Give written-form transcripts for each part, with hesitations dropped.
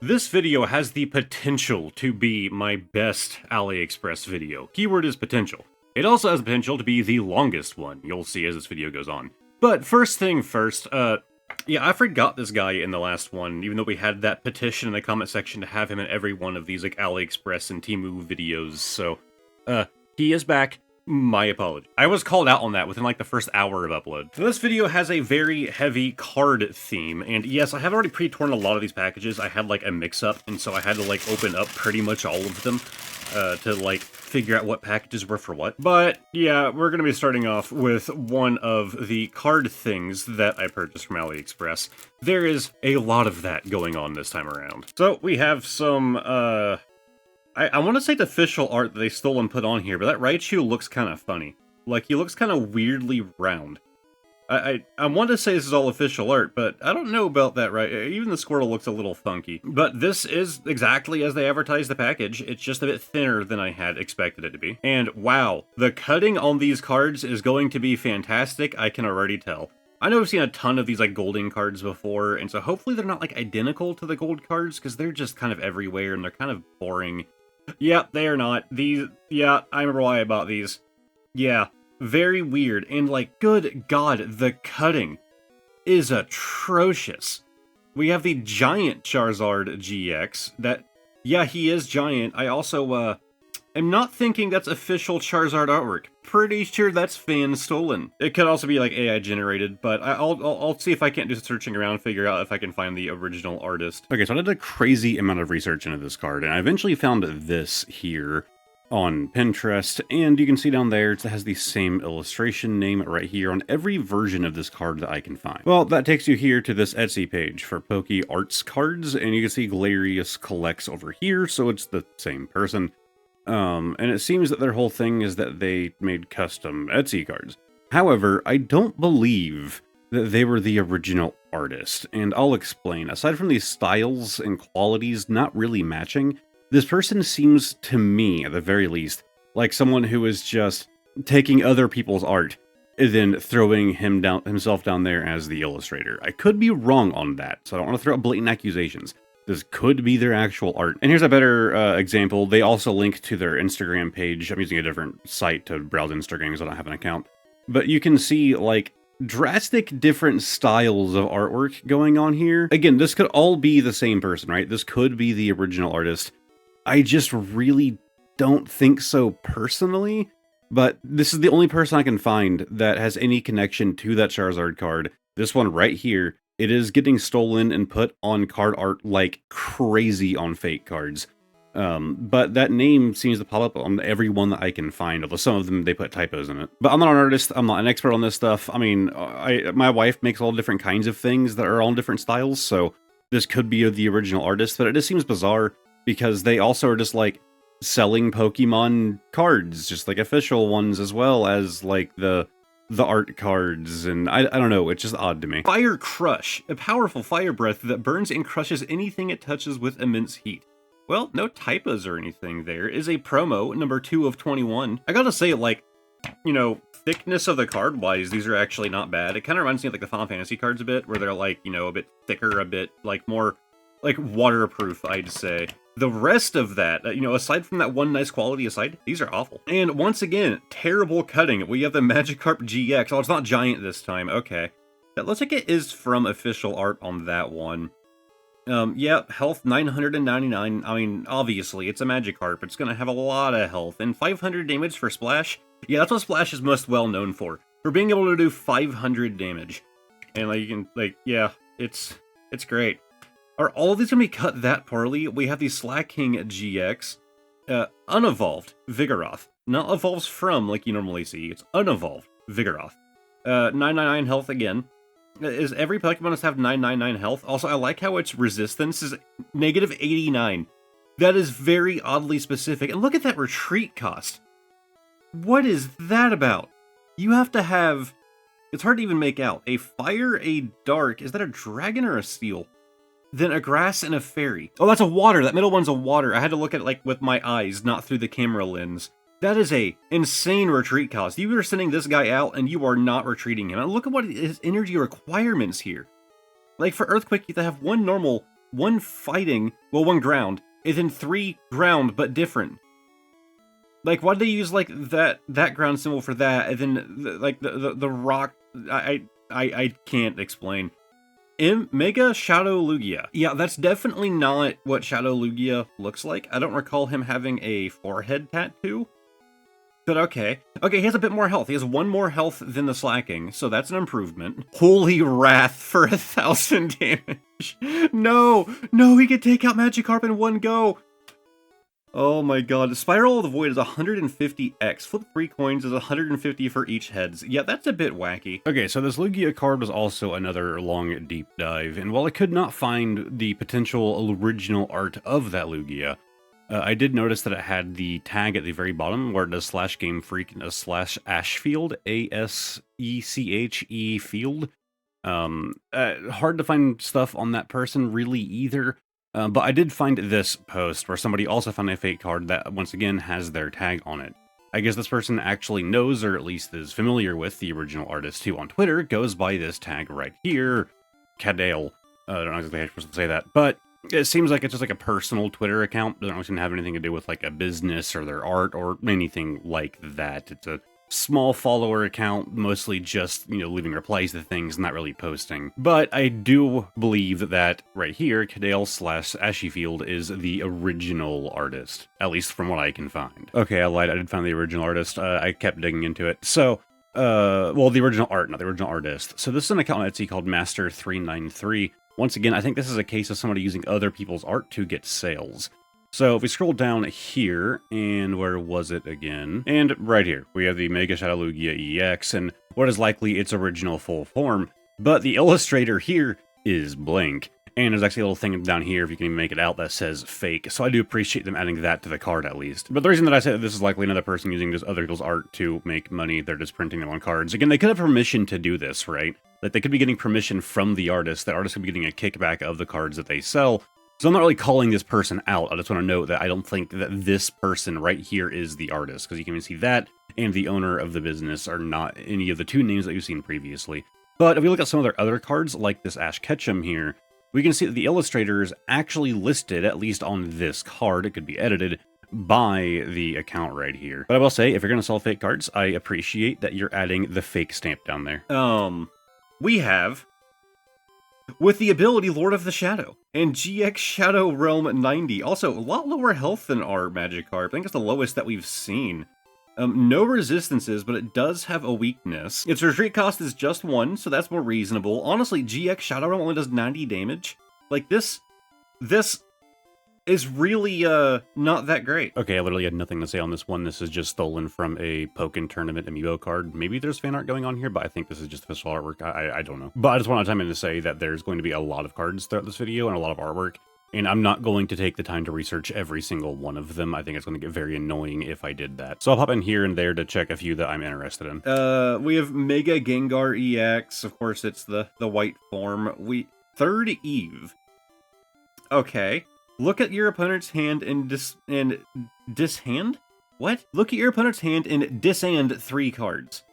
This video has the potential to be my best AliExpress video. Keyword is potential. It also has the potential to be the longest one, you'll see as this video goes on. But first thing first, yeah, I forgot this guy in the last one, even though we had that petition in the comment section to have him in every one of these, like, AliExpress and Temu videos, so, he is back. My apology. I was called out on that within like the first hour of upload. So this video has a very heavy card theme, and yes, I have already pre-torn a lot of these packages. I had like a mix-up, and so I had to like open up pretty much all of them to like figure out what packages were for what. But yeah, we're gonna be starting off with one of the card things that I purchased from AliExpress. There is a lot of that going on this time around. So we have some, I want to say the official art that they stole and put on here, but that Raichu looks kind of funny. Like, he looks kind of weirdly round. I want to say this is all official art, but I don't know about that, right? Even the Squirtle looks a little funky. But this is exactly as they advertised the package. It's just a bit thinner than I had expected it to be. And wow, the cutting on these cards is going to be fantastic, I can already tell. I know I've seen a ton of these like golden cards before, and so hopefully they're not like identical to the gold cards, because they're just kind of everywhere and they're kind of boring. Yeah, they are not. These, yeah, I remember why I bought these. Yeah, very weird. And like, good God, the cutting is atrocious. We have the giant Charizard GX that, yeah, he is giant. I also, am not thinking that's official Charizard artwork. Pretty sure that's fan stolen. It could also be like AI generated, but I'll see if I can't do some searching around and figure out if I can find the original artist. Okay, so I did a crazy amount of research into this card, and I eventually found this here on Pinterest, and you can see down there it has the same illustration name right here on every version of this card that I can find. Well, that takes you here to this Etsy page for Poke Arts cards, and you can see Galarius Collects over here, so it's the same person. And it seems that their whole thing is that they made custom Etsy cards. However, I don't believe that they were the original artist, and I'll explain. Aside from these styles and qualities not really matching, this person seems to me, at the very least, like someone who is just taking other people's art and then throwing himself down there as the illustrator. I could be wrong on that, so I don't want to throw out blatant accusations. This could be their actual art. And here's a better example. They also link to their Instagram page. I'm using a different site to browse Instagram because I don't have an account. But you can see, like, drastic different styles of artwork going on here. Again, this could all be the same person, right? This could be the original artist. I just really don't think so personally. But this is the only person I can find that has any connection to that Charizard card. This one right here. It is getting stolen and put on card art like crazy on fake cards. But that name seems to pop up on every one that I can find, although some of them, they put typos in it. But I'm not an artist, I'm not an expert on this stuff. I mean, my wife makes all different kinds of things that are all different styles, so this could be the original artist, but it just seems bizarre because they also are just like selling Pokemon cards, just like official ones as well as like the art cards, and I don't know, it's just odd to me. Fire Crush, a powerful fire breath that burns and crushes anything it touches with immense heat. Well, no typos or anything there. Is a promo, number 2 of 21. I gotta say, like, you know, thickness of the card-wise, these are actually not bad. It kind of reminds me of like the Final Fantasy cards a bit, where they're like, you know, a bit thicker, a bit, like, more, like, waterproof, I'd say. The rest of that, you know, aside from that one nice quality aside, these are awful. And once again, terrible cutting. We have the Magikarp GX. Oh, it's not giant this time. Okay. That looks like it is from official art on that one. Yeah, health 999. I mean, obviously, it's a Magikarp. It's gonna have a lot of health. And 500 damage for Splash? Yeah, that's what Splash is most well known for being able to do 500 damage. And, like, you can, like, yeah, it's great. Are all of these going to be cut that poorly? We have the Slacking GX, unevolved Vigoroth. Not evolves from, like you normally see. It's unevolved Vigoroth. 999 health again. Is every Pokemon must have 999 health? Also, I like how its resistance is negative 89. That is very oddly specific. And look at that retreat cost. What is that about? You have to have... It's hard to even make out. A fire, a dark... Is that a dragon or a steel? Then a grass and a fairy. Oh, that's a water. That middle one's a water. I had to look at it like with my eyes, not through the camera lens. That is a insane retreat cost. You are sending this guy out and you are not retreating him. And look at what his energy requirements here. Like for Earthquake, you have to have one normal 1 fighting, well, 1 ground, and then 3 ground, but different. Like, why'd they use, like, that ground symbol for that, and then, the rock... I can't explain. Mega Shadow Lugia. Yeah, that's definitely not what Shadow Lugia looks like. I don't recall him having a forehead tattoo. But okay. Okay, he has a bit more health. He has 1 more health than the Slacking, so that's an improvement. Holy Wrath for 1,000 damage. No! No, he could take out Magikarp in 1 go! Oh my god. Spiral of the Void is 150x. Flip 3 coins is 150 for each heads. Yeah, that's a bit wacky. Okay, so this Lugia card was also another long deep dive, and while I could not find the potential original art of that Lugia, I did notice that it had the tag at the very bottom where it does /GameFreak and /Ashfield, A-S-E-C-H-E field. Hard to find stuff on that person really either. But I did find this post where somebody also found a fake card that, once again, has their tag on it. I guess this person actually knows, or at least is familiar with, the original artist, who on Twitter goes by this tag right here, Cadale. I don't know exactly how you're supposed to say that, but it seems like it's just like a personal Twitter account. Doesn't really have anything to do with like a business or their art or anything like that. It's a small follower account, mostly just, leaving replies to things, not really posting. But I do believe that right here, Cadale / Ashyfield is the original artist, at least from what I can find. Okay, I lied, I did find the original artist. I kept digging into it. So, well, the original art, not the original artist. So this is an account on Etsy called Master393. Once again, I think this is a case of somebody using other people's art to get sales. So if we scroll down here, and where was it again? And right here, we have the Mega Shadow Lugia EX, and what is likely its original full form. But the illustrator here is blank. And there's actually a little thing down here, if you can even make it out, that says fake. So I do appreciate them adding that to the card, at least. But the reason that I say that this is likely another person using just other people's art to make money, they're just printing them on cards. Again, they could have permission to do this, right? Like, they could be getting permission from the artist. That artist could be getting a kickback of the cards that they sell. So I'm not really calling this person out. I just want to note that I don't think that this person right here is the artist, because you can even see that and the owner of the business are not any of the 2 names that you've seen previously. But if we look at some of their other cards, like this Ash Ketchum here, we can see that the illustrator is actually listed, at least on this card. It could be edited by the account right here. But I will say, if you're going to sell fake cards, I appreciate that you're adding the fake stamp down there. We have, with the ability Lord of the Shadow, and GX Shadow Realm 90. Also, a lot lower health than our Magikarp. I think it's the lowest that we've seen. No resistances, but it does have a weakness. Its retreat cost is just 1, so that's more reasonable. Honestly, GX Shadow Realm only does 90 damage. Like, this is really, not that great. Okay, I literally had nothing to say on this one. This is just stolen from a Pokken Tournament amiibo card. Maybe there's fan art going on here, but I think this is just official artwork. I don't know. But I just wanted to chime in to say that there's going to be a lot of cards throughout this video and a lot of artwork. And I'm not going to take the time to research every single one of them. I think it's going to get very annoying if I did that. So I'll hop in here and there to check a few that I'm interested in. We have Mega Gengar EX. Of course, it's the white form. Third Eve. Okay. Look at your opponent's hand and dishand? What? Look at your opponent's hand and dishand 3 cards.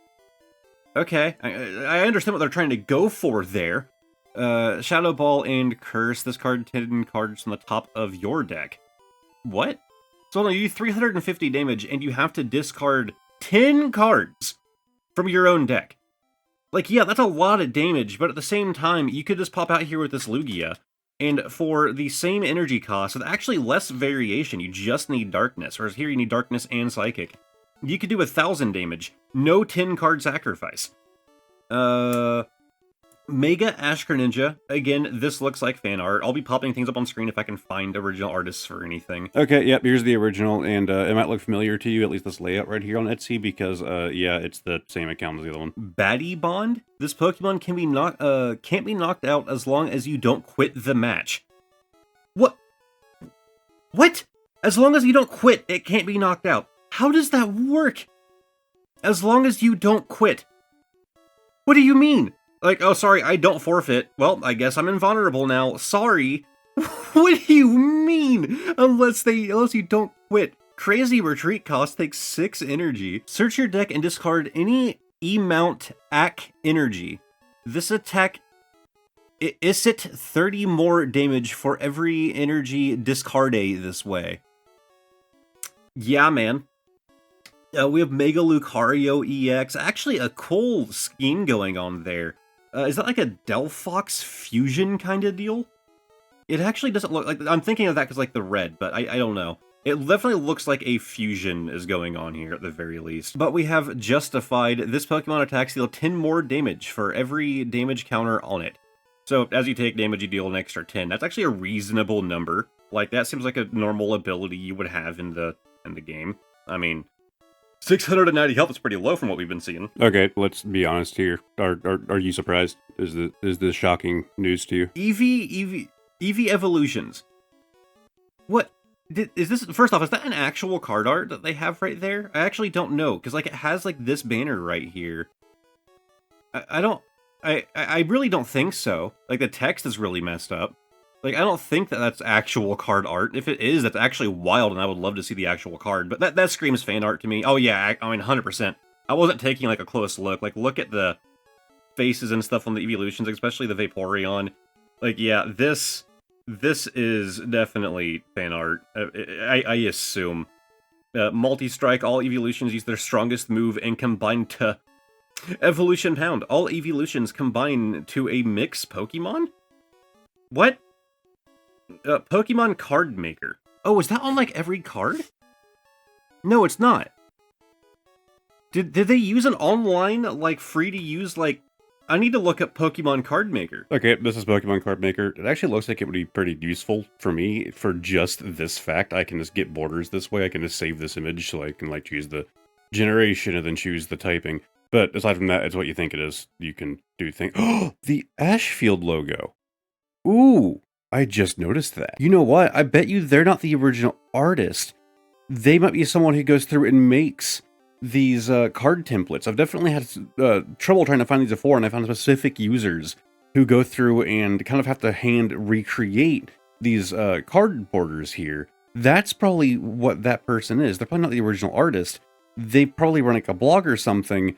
Okay. I understand what they're trying to go for there. Shadow Ball and Curse. This card 10 cards from the top of your deck. What? So no, you do 350 damage and you have to discard 10 cards from your own deck. Like, yeah, that's a lot of damage, but at the same time, you could just pop out here with this Lugia, and for the same energy cost, with actually less variation, you just need Darkness, whereas here you need Darkness and Psychic. You could do 1,000 damage, no 10 card sacrifice. Mega Ash Greninja. Again, this looks like fan art. I'll be popping things up on screen if I can find original artists for anything. Okay, yep, here's the original, and it might look familiar to you, at least this layout right here on Etsy, because, yeah, it's the same account as the other one. Batty Bond? This Pokemon can be can't be knocked out as long as you don't quit the match. What? What? As long as you don't quit, it can't be knocked out. How does that work? As long as you don't quit. What do you mean? Like, oh, sorry, I don't forfeit. Well, I guess I'm invulnerable now. Sorry. What do you mean? Unless you don't quit. Crazy retreat cost takes 6 energy. Search your deck and discard any E-mount AC energy. This attack Is it 30 more damage for every energy discarded this way? Yeah, man. We have Mega Lucario EX. Actually, a cool scheme going on there. Is that like a Delphox fusion kind of deal? It actually doesn't look like... I'm thinking of that because like the red, but I don't know. It definitely looks like a fusion is going on here at the very least. But we have Justified. This Pokemon attacks deal 10 more damage for every damage counter on it. So as you take damage, you deal an extra 10. That's actually a reasonable number. Like, that seems like a normal ability you would have in the game. I mean, 690 health is pretty low from what we've been seeing. Okay, let's be honest here. Are you surprised? Is this shocking news to you? Eevee evolutions. What? Is this, first off, is that an actual card art that they have right there? I actually don't know, because like it has like this banner right here. I really don't think so. Like the text is really messed up. Like I don't think that that's actual card art. If it is, that's actually wild, and I would love to see the actual card. But that screams fan art to me. Oh yeah, I mean 100%. I wasn't taking like a close look. Like look at the faces and stuff on the evolutions, especially the Vaporeon. Like yeah, this is definitely fan art. I assume. Multi-strike, all evolutions use their strongest move and combine to Evolution Pound. All evolutions combine to a mix Pokemon? What? Pokemon Card Maker. Oh, is that on like every card? No, it's not. Did they use an online, like, free to use, like... I need to look up Pokemon Card Maker. Okay, this is Pokemon Card Maker. It actually looks like it would be pretty useful for me for just this fact. I can just get borders this way. I can just save this image so I can, like, choose the generation and then choose the typing. But aside from that, it's what you think it is. You can do things. Oh, the Ashfield logo. Ooh, I just noticed that. You know what? I bet you they're not the original artist. They might be someone who goes through and makes these card templates. I've definitely had trouble trying to find these before, and I found specific users who go through and kind of have to hand recreate these card borders here. That's probably what that person is. They're probably not the original artist. They probably run like a blog or something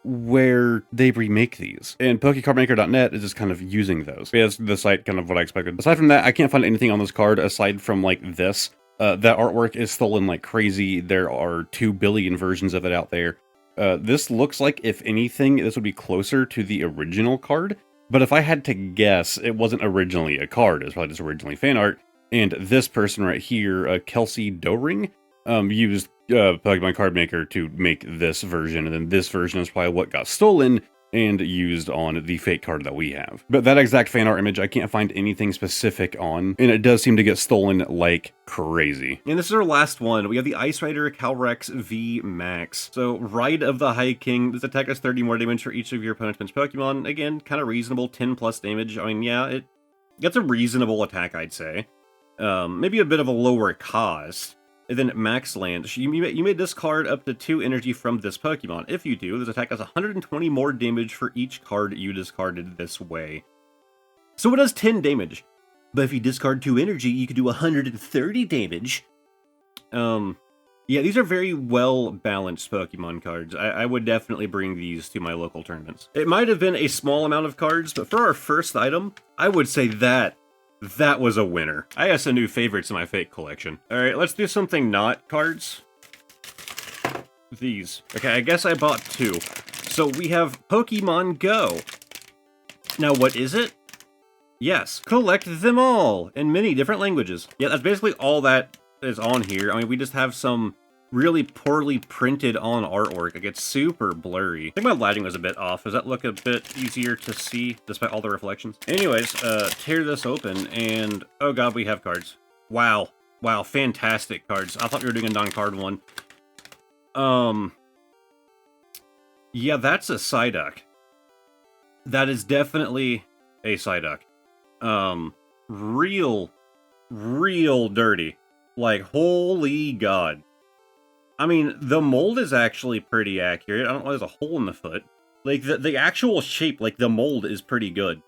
where they remake these. And PokeCardMaker.net is just kind of using those. Yeah, that's the site, kind of what I expected. Aside from that, I can't find anything on this card aside from like this. That artwork is stolen like crazy. There are 2 billion versions of it out there. This looks like, if anything, this would be closer to the original card. But if I had to guess, it wasn't originally a card. It was probably just originally fan art. And this person right here, Kelsey Doring, used Pokemon Card Maker to make this version, and then this version is probably what got stolen and used on the fake card that we have. But that exact fan art image, I can't find anything specific on, and it does seem to get stolen like crazy. And this is our last one. We have the Ice Rider Calrex V Max. So, Ride of the High King. This attack has 30 more damage for each of your opponent's bench Pokemon. Again, kind of reasonable, 10 plus damage. I mean, yeah, that's a reasonable attack, I'd say. Maybe a bit of a lower cost. And then Max Land. You may discard up to 2 energy from this Pokemon. If you do, this attack has 120 more damage for each card you discarded this way. So it does 10 damage. But if you discard 2 energy, you can do 130 damage. Yeah, these are very well-balanced Pokemon cards. I would definitely bring these to my local tournaments. It might have been a small amount of cards, but for our first item, I would say that was a winner. I have some new favorites in my fake collection. Alright, let's do something not cards. These. Okay, I guess I bought 2. So we have Pokemon Go. Now what is it? Yes, collect them all in many different languages. Yeah, that's basically all that is on here. I mean, we just have some really poorly printed on artwork. Like, it's super blurry. I think my lighting was a bit off. Does that look a bit easier to see despite all the reflections? Anyways, tear this open and oh god, we have cards. Wow. Wow, fantastic cards. I thought we were doing a non-card one. Yeah, that's a Psyduck. That is definitely a Psyduck. Real dirty. Like, holy god. I mean, the mold is actually pretty accurate. I don't know why there's a hole in the foot. Like, the actual shape, like, the mold is pretty good.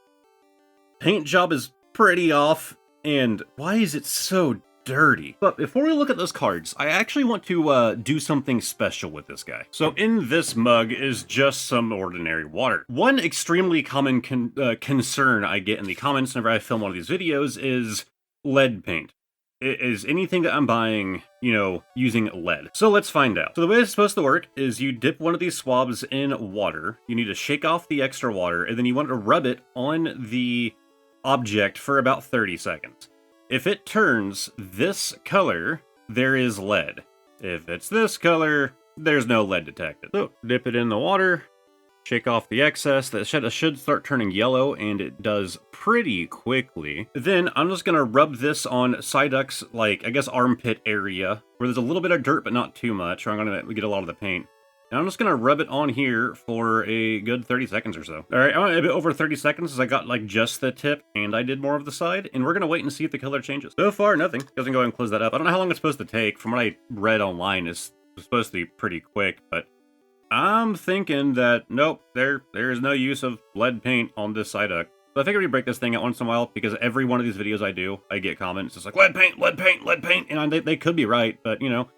Paint job is pretty off, and why is it so dirty. But before we look at those cards, I actually want to do something special with this guy. So in this mug is just some ordinary water. One extremely common concern I get in the comments whenever I film one of these videos is lead paint. Is anything that I'm buying, you know, using lead? So let's find out. So the way it's supposed to work is you dip one of these swabs in water, you need to shake off the extra water, and then you want to rub it on the object for about 30 seconds. If it turns this color, there is lead. If it's this color, there's no lead detected. So dip it in the water, shake off the excess. That should start turning yellow, and it does pretty quickly. Then I'm just gonna rub this on Psyduck's, like, I guess armpit area, where there's a little bit of dirt, but not too much, or I'm gonna get a lot of the paint. And I'm just gonna rub it on here for a good 30 seconds or so. All right, I went a bit over 30 seconds as I got like just the tip, and I did more of the side, and we're gonna wait and see if the color changes. So far, nothing. Doesn't go ahead and close that up. I don't know how long it's supposed to take. From what I read online, it's supposed to be pretty quick, but I'm thinking that, nope, there is no use of lead paint on this Psyduck. So I figured we'd break this thing out once in a while, because every one of these videos I do, I get comments just like, lead paint, lead paint, lead paint, and they could be right, but, you know,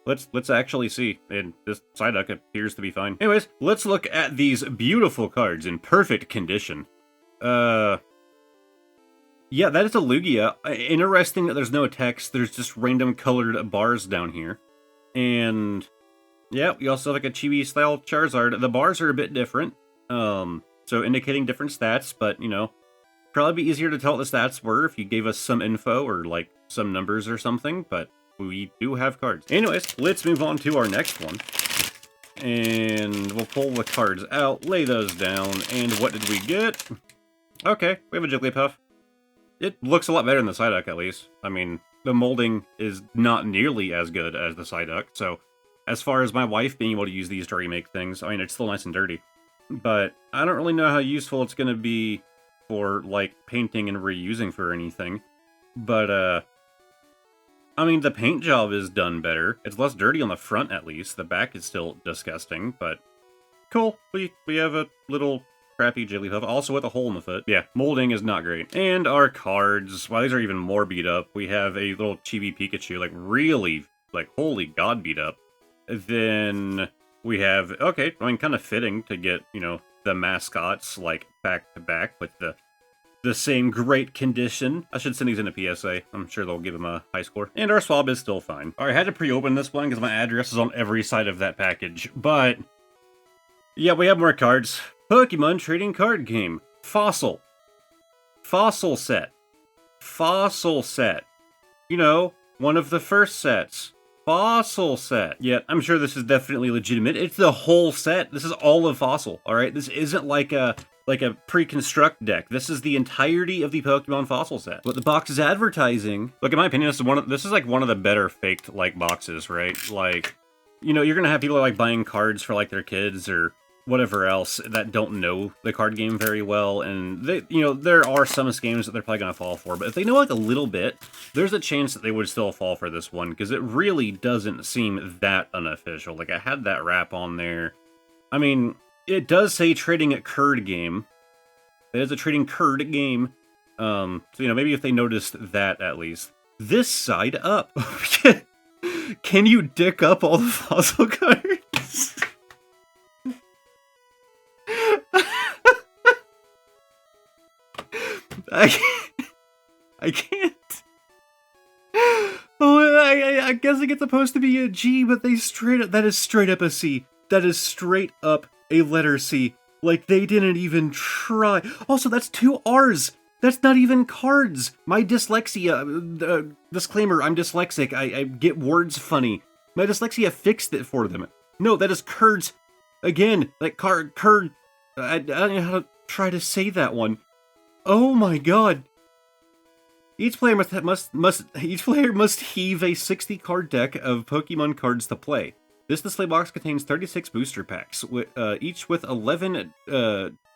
let's actually see, and this Psyduck appears to be fine. Anyways, let's look at these beautiful cards in perfect condition. Yeah, that is a Lugia. Interesting that there's no text, there's just random colored bars down here. And yeah, we also have like a Chibi-style Charizard. The bars are a bit different, so indicating different stats, but, you know, probably be easier to tell what the stats were if you gave us some info or, like, some numbers or something, but we do have cards. Anyways, let's move on to our next one. And we'll pull the cards out, lay those down, and what did we get? Okay, we have a Jigglypuff. It looks a lot better than the Psyduck, at least. I mean, the molding is not nearly as good as the Psyduck, so as far as my wife being able to use these to remake things, I mean, it's still nice and dirty. But I don't really know how useful it's going to be for, like, painting and reusing for anything. But, I mean, the paint job is done better. It's less dirty on the front, at least. The back is still disgusting, but cool. We have a little crappy Jigglypuff, also with a hole in the foot. Yeah, molding is not great. And our cards, wow, these are even more beat up. We have a little Chibi Pikachu, like, really, like, holy god beat up. Then we have, okay, I mean, kind of fitting to get, you know, the mascots, like, back to back with the same great condition. I should send these in a PSA. I'm sure they'll give them a high score. And our swab is still fine. All right, I had to pre-open this one because my address is on every side of that package. But yeah, we have more cards. Pokemon trading card game. Fossil. Fossil set. Fossil set. You know, one of the first sets. Fossil set. Yeah, I'm sure this is definitely legitimate. It's the whole set. This is all of Fossil, all right? This isn't like a pre-construct deck. This is the entirety of the Pokemon Fossil set. What the box is advertising, look, in my opinion, this is like one of the better faked like boxes, right? Like, you know, you're gonna have people like buying cards for like their kids or whatever else that don't know the card game very well, and they, you know, there are some games that they're probably gonna fall for, but if they know like a little bit, there's a chance that they would still fall for this one, because it really doesn't seem that unofficial. Like, I had that wrap on there. I mean, it does say trading at card game. It is a trading card game. So, you know, maybe if they noticed that at least. This side up. Can you dick up all the fossil cards? I can't. Oh, I guess it's supposed to be a G, but they straight up, that is straight up a C. That is straight up a letter C. Like, they didn't even try. Also, that's 2 R's. That's not even cards. My dyslexia, disclaimer, I'm dyslexic. I get words funny. My dyslexia fixed it for them. No, that is curds. Again, like curd. I don't know how to try to say that one. Oh my god. Each player must heave a 60 card deck of Pokemon cards to play. This display box contains 36 booster packs, each with 11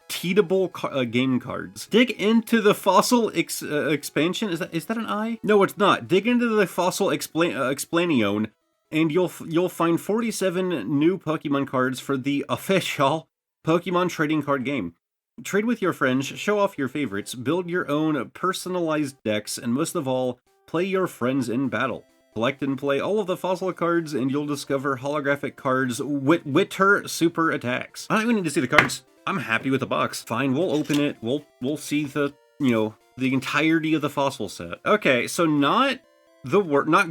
teatable game cards. Dig into the Fossil expansion. Is that an I? No, it's not. Dig into the Fossil Explanion, and you'll find 47 new Pokemon cards for the official Pokemon trading card game. Trade with your friends, show off your favorites, build your own personalized decks, and most of all, play your friends in battle. Collect and play all of the fossil cards, and you'll discover holographic cards with her super attacks. I don't even need to see the cards. I'm happy with the box. Fine, we'll open it. We'll see the, the entirety of the fossil set. Okay, so not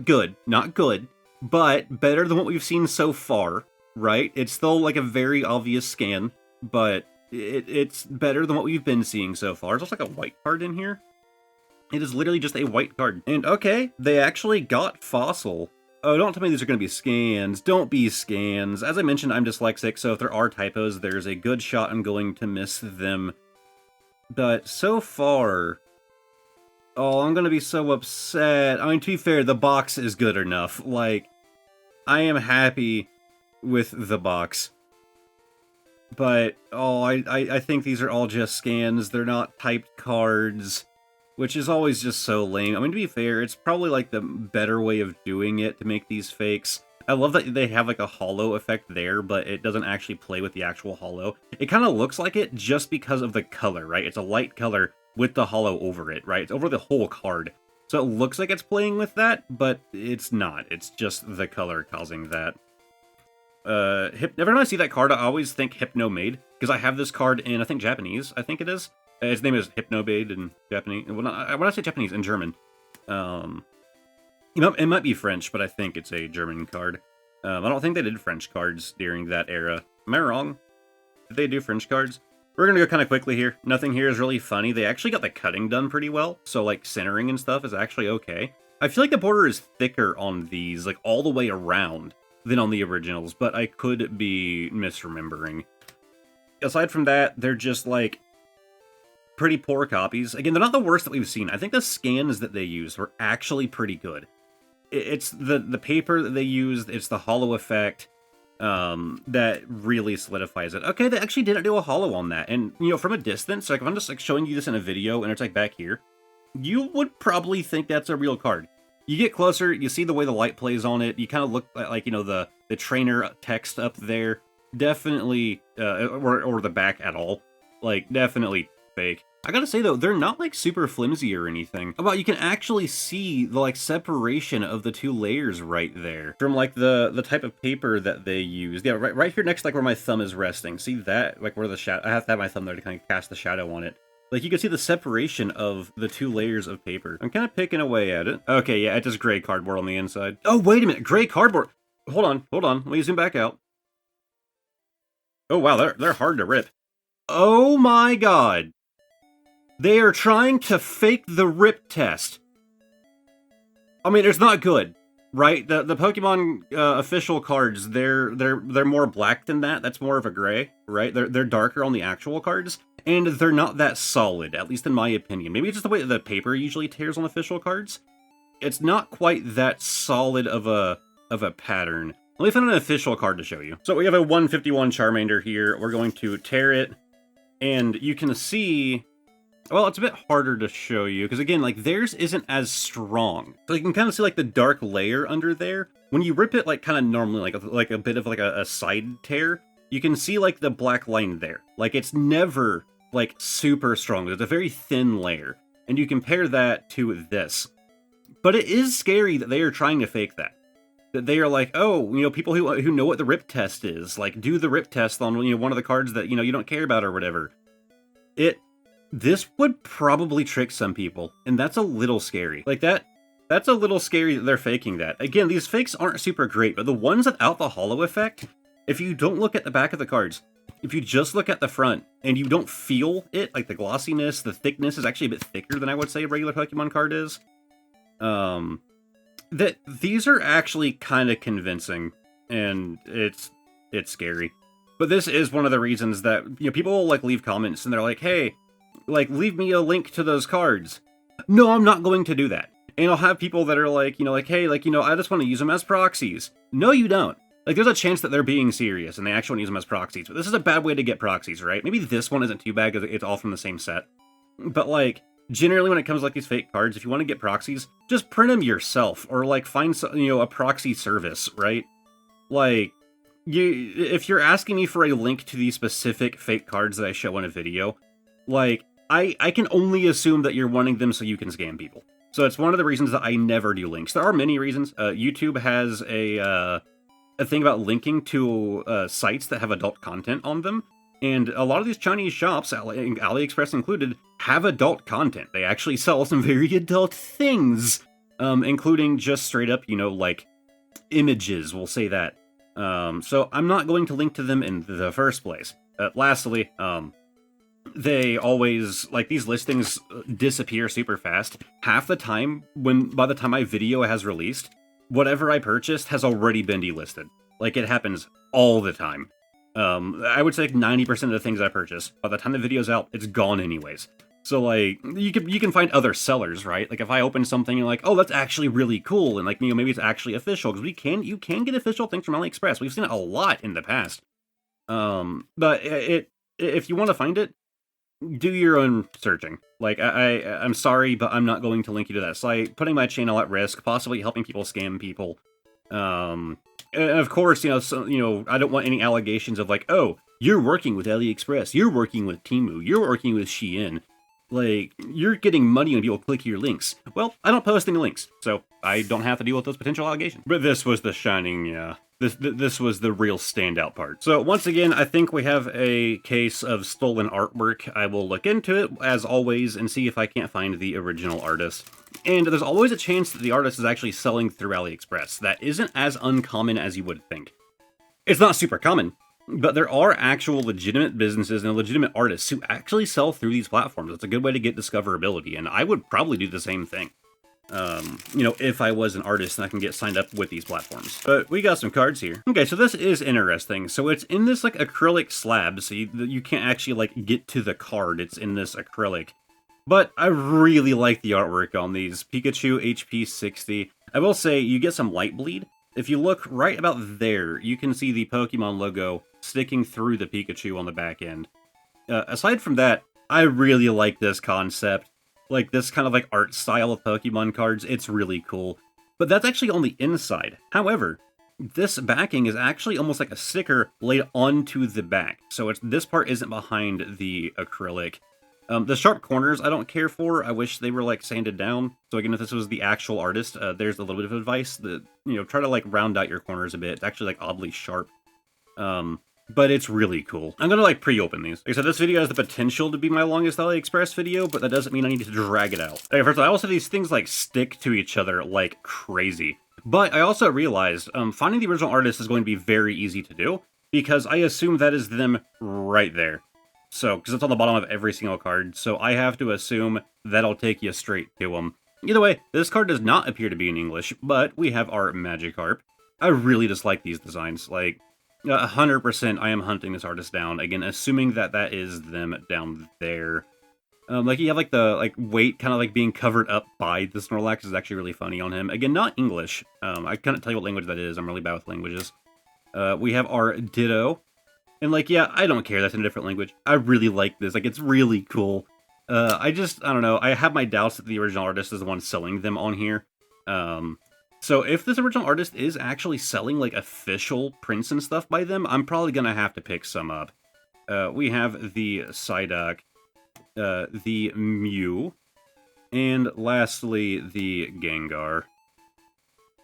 good, but better than what we've seen so far, right? It's still like a very obvious scan, but it's better than what we've been seeing so far. There's also like a white card in here. It is literally just a white card. And okay, they actually got fossil. Oh, don't tell me these are going to be scans. Don't be scans. As I mentioned, I'm dyslexic, so if there are typos, there's a good shot I'm going to miss them. But so far... Oh, I'm going to be so upset. I mean, to be fair, the box is good enough. Like, I am happy with the box. But, oh, I think these are all just scans. They're not typed cards, which is always just so lame. I mean, to be fair, it's probably, like, the better way of doing it to make these fakes. I love that they have, like, a hollow effect there, but it doesn't actually play with the actual hollow. It kind of looks like it just because of the color, right? It's a light color with the hollow over it, right? It's over the whole card. So it looks like it's playing with that, but it's not. It's just the color causing that. Every time I see that card, I always think Hypnomade, because I have this card in, I think, Japanese, I think it is. His name is Hypnomade in Japanese. Well, when I say Japanese, in German. It might be French, but I think it's a German card. I don't think they did French cards during that era. Am I wrong? Did they do French cards? We're gonna go kind of quickly here. Nothing here is really funny. They actually got the cutting done pretty well, so like centering and stuff is actually okay. I feel like the border is thicker on these, like all the way around, than on the originals, but I could be misremembering. Aside from that, they're just like pretty poor copies. Again, they're not the worst that we've seen. I think the scans that they used were actually pretty good. It's the paper that they used, it's the hollow effect that really solidifies it. Okay, they actually didn't do a hollow on that. And, from a distance, like if I'm just like showing you this in a video and it's like back here, you would probably think that's a real card. You get closer, you see the way the light plays on it, you kind of look like, the trainer text up there. Definitely, or the back at all. Like, definitely fake. I gotta say though, they're not like super flimsy or anything. About you can actually see the like separation of the two layers right there from like the type of paper that they used. Yeah, right here next to like where my thumb is resting. See that? Like where the shadow, I have to have my thumb there to kind of cast the shadow on it. Like you can see the separation of the two layers of paper. I'm kind of picking away at it. Okay, yeah, it's just gray cardboard on the inside. Oh, wait a minute, gray cardboard. Hold on. Let me zoom back out. Oh wow, they're hard to rip. Oh my god. They are trying to fake the rip test. I mean, it's not good, right? The Pokemon official cards, they're more black than that. That's more of a gray, right? They're darker on the actual cards, and they're not that solid, at least in my opinion. Maybe it's just the way that the paper usually tears on official cards. It's not quite that solid of a pattern. Let me find an official card to show you. So we have a 151 Charmander here. We're going to tear it, and you can see... Well, it's a bit harder to show you, because again, like, theirs isn't as strong. So you can kind of see, like, the dark layer under there. When you rip it, like, kind of normally, like a bit of, like, a side tear, you can see, like, the black line there. Like, it's never, like, super strong. It's a very thin layer. And you compare that to this. But it is scary that they are trying to fake that. That they are like, oh, people who know what the rip test is, like, do the rip test on, one of the cards that, you don't care about or whatever. This would probably trick some people, and that's a little scary. Like, that's a little scary that they're faking that. Again, these fakes aren't super great, but the ones without the hollow effect, if you don't look at the back of the cards, if you just look at the front, and you don't feel it, like the glossiness, the thickness is actually a bit thicker than I would say a regular Pokemon card is, that these are actually kind of convincing, and it's scary. But this is one of the reasons that, people will, like, leave comments, and they're like, hey, like, leave me a link to those cards. No, I'm not going to do that. And I'll have people that are like, hey, like, I just want to use them as proxies. No, you don't. Like, there's a chance that they're being serious and they actually want to use them as proxies. But this is a bad way to get proxies, right? Maybe this one isn't too bad because it's all from the same set. But, like, generally when it comes to, like, these fake cards, if you want to get proxies, just print them yourself. Or, like, find, a proxy service, right? Like, if you're asking me for a link to these specific fake cards that I show in a video, like, I can only assume that you're wanting them so you can scam people. So it's one of the reasons that I never do links. There are many reasons. YouTube has a thing about linking to sites that have adult content on them. And a lot of these Chinese shops, AliExpress included, have adult content. They actually sell some very adult things, including just straight up, like images, we'll say that. So I'm not going to link to them in the first place. Lastly, they always, like, these listings disappear super fast. Half the time, by the time my video has released, whatever I purchased has already been delisted. Like, it happens all the time. I would say like 90% of the things I purchase, by the time the video's out, it's gone anyways. So, like, you can find other sellers, right? Like, if I open something and like, oh, that's actually really cool, and like, maybe it's actually official, because you can get official things from AliExpress. We've seen it a lot in the past. But if you want to find it, do your own searching. Like, I'm sorry, but I'm not going to link you to that site, putting my channel at risk, possibly helping people scam people. And of course, I don't want any allegations of like, oh, you're working with AliExpress, you're working with Temu, you're working with Shein. Like, you're getting money when people click your links. Well, I don't post any links, so I don't have to deal with those potential allegations. But this was the shining, This was the real standout part. So once again, I think we have a case of stolen artwork. I will look into it, as always, and see if I can't find the original artist. And there's always a chance that the artist is actually selling through AliExpress. That isn't as uncommon as you would think. It's not super common, but there are actual legitimate businesses and legitimate artists who actually sell through these platforms. It's a good way to get discoverability, and I would probably do the same thing. If I was an artist and I can get signed up with these platforms. But we got some cards here. Okay, so this is interesting. So it's in this, like, acrylic slab, so you can't actually, like, get to the card. It's in this acrylic. But I really like the artwork on these. Pikachu HP 60. I will say, you get some light bleed. If you look right about there, you can see the Pokemon logo sticking through the Pikachu on the back end. Aside from that, I really like this concept. Like, this kind of like art style of Pokemon cards, it's really cool. But that's actually on the inside. However, this backing is actually almost like a sticker laid onto the back. So this part isn't behind the acrylic. The sharp corners I don't care for. I wish they were like sanded down. So again, if this was the actual artist, there's a little bit of advice that, try to like round out your corners a bit. It's actually like oddly sharp. But it's really cool. I'm gonna like pre-open these. Like I said, this video has the potential to be my longest AliExpress video, but that doesn't mean I need to drag it out. Okay, first of all, I also these things like stick to each other like crazy. But I also realized finding the original artist is going to be very easy to do, because I assume that is them right there. So, because it's on the bottom of every single card, so I have to assume that'll take you straight to them. Either way, this card does not appear to be in English, but we have our Magikarp. I really just like these designs. Like, 100% I am hunting this artist down. Again, assuming that is them down there. Like, you have, like, the, like, weight kind of, like, being covered up by the Snorlax is actually really funny on him. Again, not English. I couldn't tell you what language that is. I'm really bad with languages. We have our Ditto. And, like, yeah, I don't care that's in a different language. I really like this. Like, it's really cool. I don't know. I have my doubts that the original artist is the one selling them on here. So if this original artist is actually selling, like, official prints and stuff by them, I'm probably gonna have to pick some up. We have the Psyduck, the Mew, and lastly, the Gengar.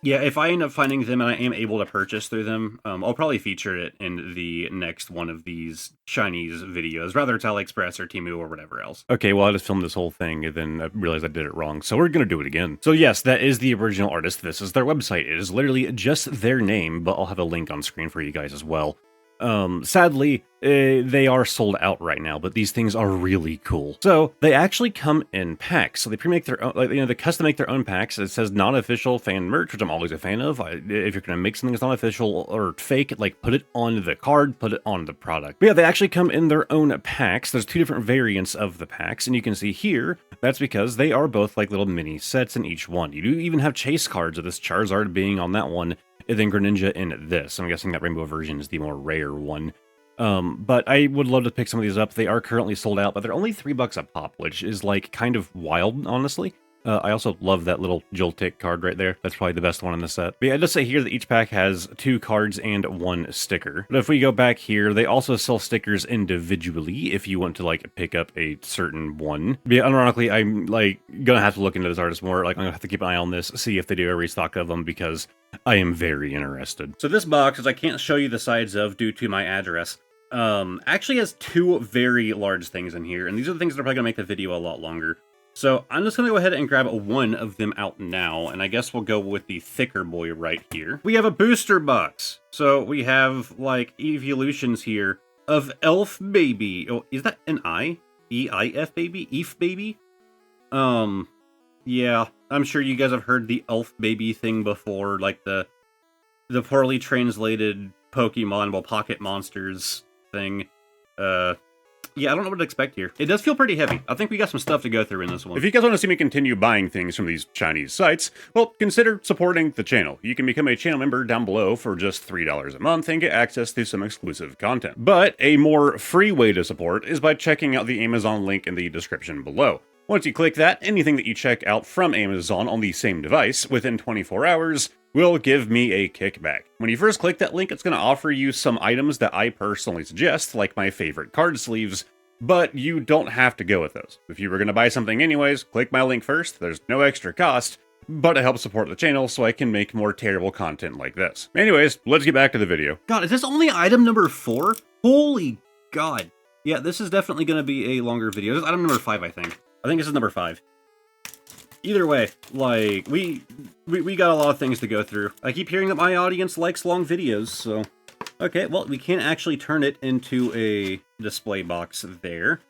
Yeah, if I end up finding them and I am able to purchase through them, I'll probably feature it in the next one of these Chinese videos, rather it's AliExpress or Temu or whatever else. Okay, well, I just filmed this whole thing and then I realized I did it wrong, so we're gonna do it again. So yes, that is the original artist. This is their website. It is literally just their name, but I'll have a link on screen for you guys as well. Sadly, they are sold out right now, but these things are really cool. So they actually come in packs. So they pre-make their own, like, they custom make their own packs. It says non-official fan merch, which I'm always a fan of. If you're gonna make something that's non-official or fake, like, put it on the card, put it on the product. But yeah, they actually come in their own packs. There's two different variants of the packs, and you can see here, that's because they are both like little mini sets in each one. You do even have chase cards of this Charizard being on that one, and then Greninja in this. I'm guessing that rainbow version is the more rare one. But I would love to pick some of these up. They are currently sold out, but they're only $3 a pop, which is, like, kind of wild, honestly. I also love that little Joltik card right there. That's probably the best one in the set. But yeah, it does say here that each pack has 2 cards and 1 sticker. But if we go back here, they also sell stickers individually if you want to, like, pick up a certain one. But yeah, unironically, I'm, like, gonna have to look into this artist more. Like, I'm gonna have to keep an eye on this, see if they do a restock of them, because I am very interested. So this box, as I can't show you the sides of due to my address, actually has 2 very large things in here, and these are the things that are probably gonna make the video a lot longer. So I'm just going to go ahead and grab one of them out now, and I guess we'll go with the thicker boy right here. We have a booster box. So we have, like, evolutions here of Elf Baby. Oh, is that an I? E-I-F Baby? Eef Baby? Yeah, I'm sure you guys have heard the Elf Baby thing before, like the poorly translated Pokemon, well, Pocket Monsters thing. Yeah, I don't know what to expect here. It does feel pretty heavy. I think we got some stuff to go through in this one. If you guys want to see me continue buying things from these Chinese sites, well, consider supporting the channel. You can become a channel member down below for just $3 a month and get access to some exclusive content. But a more free way to support is by checking out the Amazon link in the description below. Once you click that, anything that you check out from Amazon on the same device within 24 hours will give me a kickback. When you first click that link, it's going to offer you some items that I personally suggest, like my favorite card sleeves, but you don't have to go with those. If you were going to buy something anyways, click my link first. There's no extra cost, but it helps support the channel so I can make more terrible content like this. Anyways, let's get back to the video. God, is this only item number 4? Holy God. Yeah, this is definitely going to be a longer video. This is item number 5, I think. I think this is number 5. Either way, like, we got a lot of things to go through. I keep hearing that my audience likes long videos, so... Okay, well, we can't actually turn it into a display box there.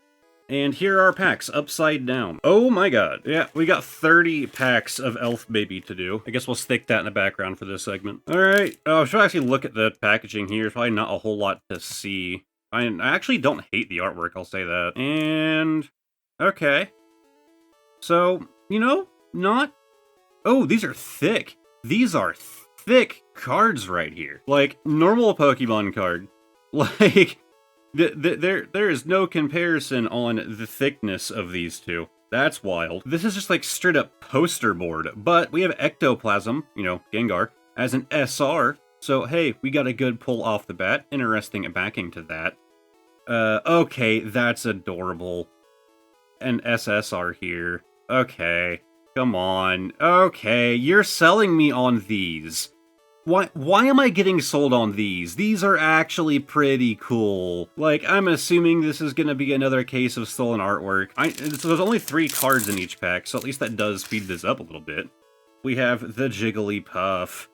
And here are our packs, upside down. Oh my god. Yeah, we got 30 packs of Elf Baby to do. I guess we'll stick that in the background for this segment. Alright, should I actually look at the packaging here? There's probably not a whole lot to see. I actually don't hate the artwork, I'll say that. And... okay. So, you know, not... Oh, these are thick. These are thick cards right here. Like, normal Pokemon card. Like, there is no comparison on the thickness of these two. That's wild. This is just like straight up poster board. But we have Ectoplasm, you know, Gengar, as an SR. So, hey, we got a good pull off the bat. Interesting backing to that. Okay, that's adorable. An SSR here. Okay, come on. Okay, you're selling me on these. Why am I getting sold on these? These are actually pretty cool. Like, I'm assuming this is gonna be another case of stolen artwork. So there's only 3 cards in each pack, so at least that does speed this up a little bit. We have the Jigglypuff,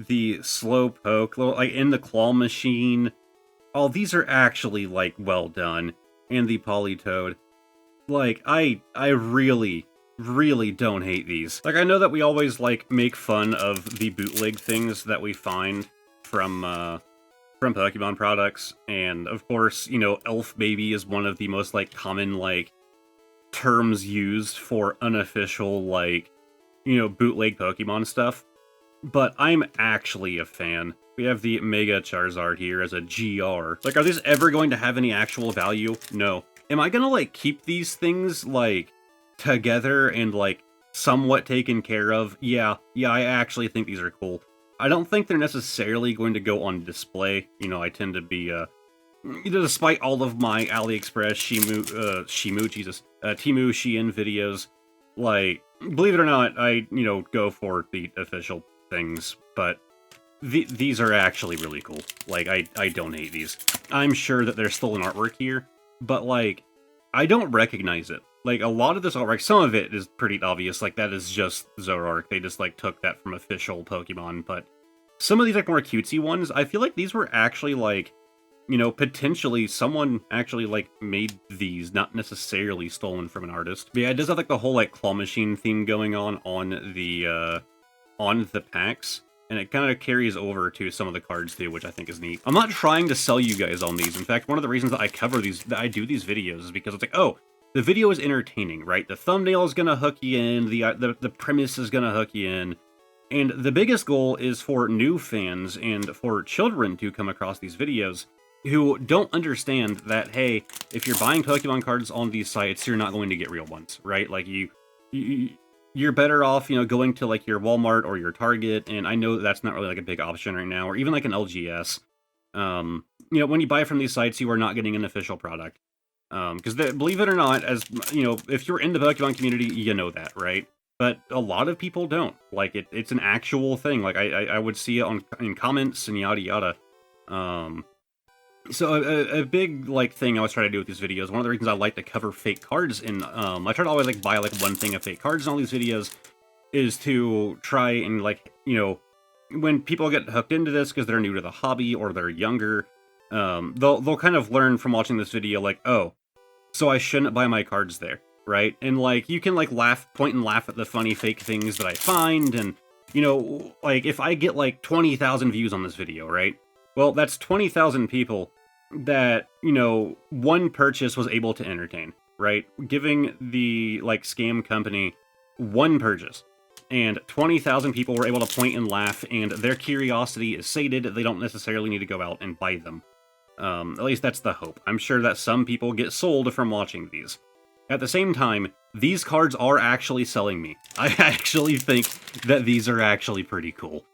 the Slowpoke, like in the claw machine. Oh, these are actually, like, well done. And the Politoed. Like, I really don't hate these. Like, I know that we always, like, make fun of the bootleg things that we find from Pokemon products, and, of course, you know, Elf Baby is one of the most, like, common, like, terms used for unofficial, like, you know, bootleg Pokemon stuff. But I'm actually a fan. We have the Mega Charizard here as a GR. Like, are these ever going to have any actual value? No. Am I gonna, like, keep these things, like, together and, like, somewhat taken care of? Yeah, I actually think these are cool. I don't think they're necessarily going to go on display. You know, I tend to be, despite all of my AliExpress, Temu, Shein videos, like, believe it or not, I, you know, go for the official things, but these are actually really cool. Like, I don't hate these. I'm sure that there's stolen artwork here, but, like, I don't recognize it. Like, a lot of this artwork, some of it is pretty obvious, like, that is just Zoroark. They just, like, took that from official Pokemon, but some of these, like, more cutesy ones, I feel like these were actually, like, you know, potentially someone actually, like, made these, not necessarily stolen from an artist. But yeah, it does have, like, the whole, like, claw machine theme going on the packs. And it kind of carries over to some of the cards too, which I think is neat. I'm not trying to sell you guys on these. In fact, one of the reasons that I cover these, that I do these videos, is because it's like, oh, the video is entertaining, right? The thumbnail is gonna hook you in, the premise is gonna hook you in, and the biggest goal is for new fans and for children to come across these videos who don't understand that, hey, if you're buying Pokemon cards on these sites, you're not going to get real ones, right? Like, you're better off, going to like your Walmart or your Target, and I know that's not really like a big option right now, or even like an LGS. When you buy from these sites, you are not getting an official product. Because believe it or not, as if you're in the Pokemon community, you know that, right? But a lot of people don't. Like it's an actual thing. Like I would see it in comments and yada yada. So a big like thing I was trying to do with these videos. One of the reasons I like to cover fake cards, and I try to always like buy like one thing of fake cards in all these videos, is to try and like when people get hooked into this because they're new to the hobby or they're younger, they'll kind of learn from watching this video like, oh, so I shouldn't buy my cards there, right? And like you can like point and laugh at the funny fake things that I find, and like if I get like 20,000 views on this video, right? Well, that's 20,000 people that, one purchase was able to entertain, right? Giving the, like, scam company one purchase. And 20,000 people were able to point and laugh, and their curiosity is sated. They don't necessarily need to go out and buy them. At least that's the hope. I'm sure that some people get sold from watching these. At the same time, these cards are actually selling me. I actually think that these are actually pretty cool.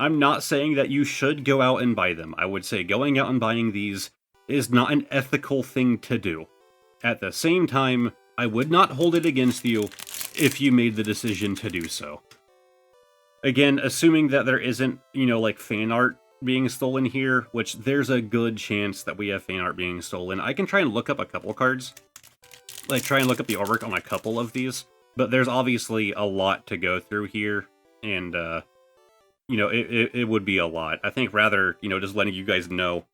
I'm not saying that you should go out and buy them. I would say going out and buying these is not an ethical thing to do. At the same time, I would not hold it against you if you made the decision to do so. Again, assuming that there isn't, like fan art being stolen here, which there's a good chance that we have fan art being stolen. I can try and look up a couple cards. Like, try and look up the artwork on a couple of these. But there's obviously a lot to go through here, and, it would be a lot. I think rather, just letting you guys know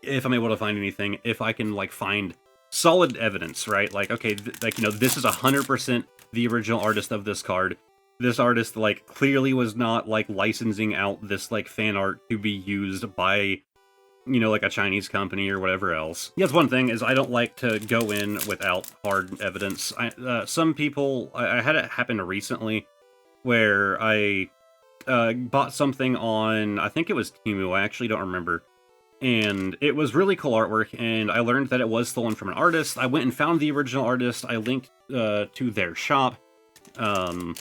if I'm able to find anything, if I can, like, find solid evidence, right? Like, okay, this is 100% the original artist of this card. This artist, like, clearly was not, like, licensing out this, like, fan art to be used by, like a Chinese company or whatever else. Yes, one thing is I don't like to go in without hard evidence. Some people, I had it happen recently where I bought something on, I think it was Temu, I actually don't remember. And it was really cool artwork, and I learned that it was stolen from an artist. I went and found the original artist, I linked to their shop, I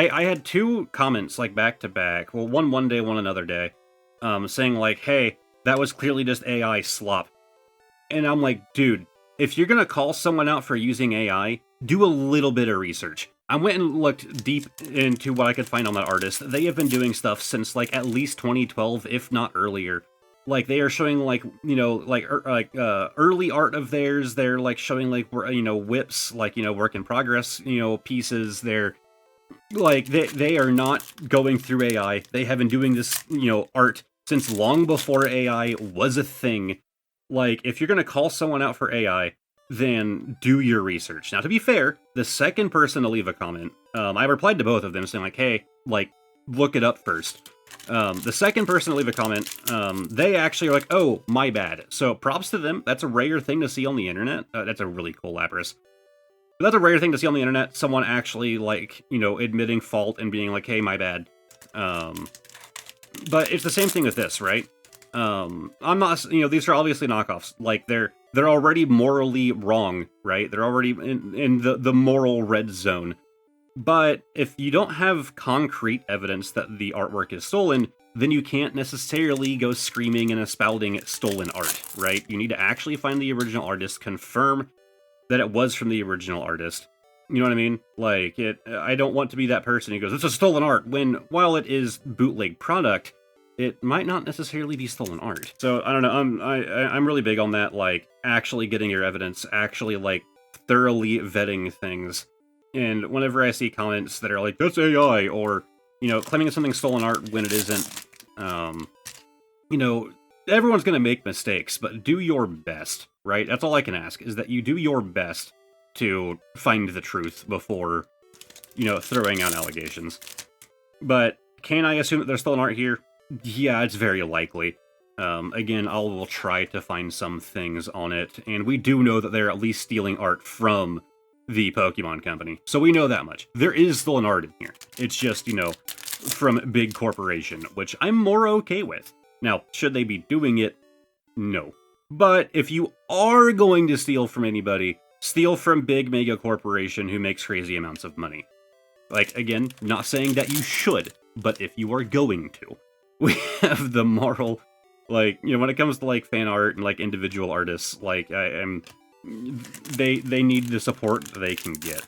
had two comments, like, back to back, well, one day, one another day, saying, like, hey, that was clearly just AI slop. And I'm like, dude, if you're gonna call someone out for using AI, do a little bit of research. I went and looked deep into what I could find on that artist. They have been doing stuff since, like, at least 2012, if not earlier. Like, they are showing, like, early art of theirs. They're, like, showing, like, whips, like, work in progress, pieces. They're, like, they are not going through AI. They have been doing this, art since long before AI was a thing. Like, if you're gonna call someone out for AI, then do your research. Now, to be fair, the second person to leave a comment, I replied to both of them saying, like, hey, like, look it up first. The second person to leave a comment, they actually are like, oh, my bad. So props to them. That's a rare thing to see on the internet. That's a really cool Lapras. But that's a rare thing to see on the internet. Someone actually, like, admitting fault and being like, hey, my bad. But it's the same thing with this, right? I'm not, these are obviously knockoffs. Like, they're already morally wrong, right? They're already in the moral red zone. But if you don't have concrete evidence that the artwork is stolen, then you can't necessarily go screaming and espousing stolen art, right? You need to actually find the original artist, confirm that it was from the original artist. You know what I mean? Like, I don't want to be that person who goes, it's a stolen art, when, while it is bootleg product, it might not necessarily be stolen art. So, I don't know, I'm really big on that, like, actually getting your evidence, actually, like, thoroughly vetting things. And whenever I see comments that are like, that's AI, or, claiming it's something stolen art when it isn't, everyone's gonna make mistakes, but do your best, right? That's all I can ask, is that you do your best to find the truth before, throwing out allegations. But can I assume that there's stolen art here? Yeah, it's very likely. Again, I will try to find some things on it, and we do know that they're at least stealing art from the Pokemon company. So we know that much. There is stolen art in here. It's just, from big corporation, which I'm more okay with. Now, should they be doing it? No. But if you are going to steal from anybody, steal from big mega corporation who makes crazy amounts of money. Like, again, not saying that you should, but if you are going to, we have the moral, like, you know, when it comes to, like, fan art and, like, individual artists, like, they need the support they can get.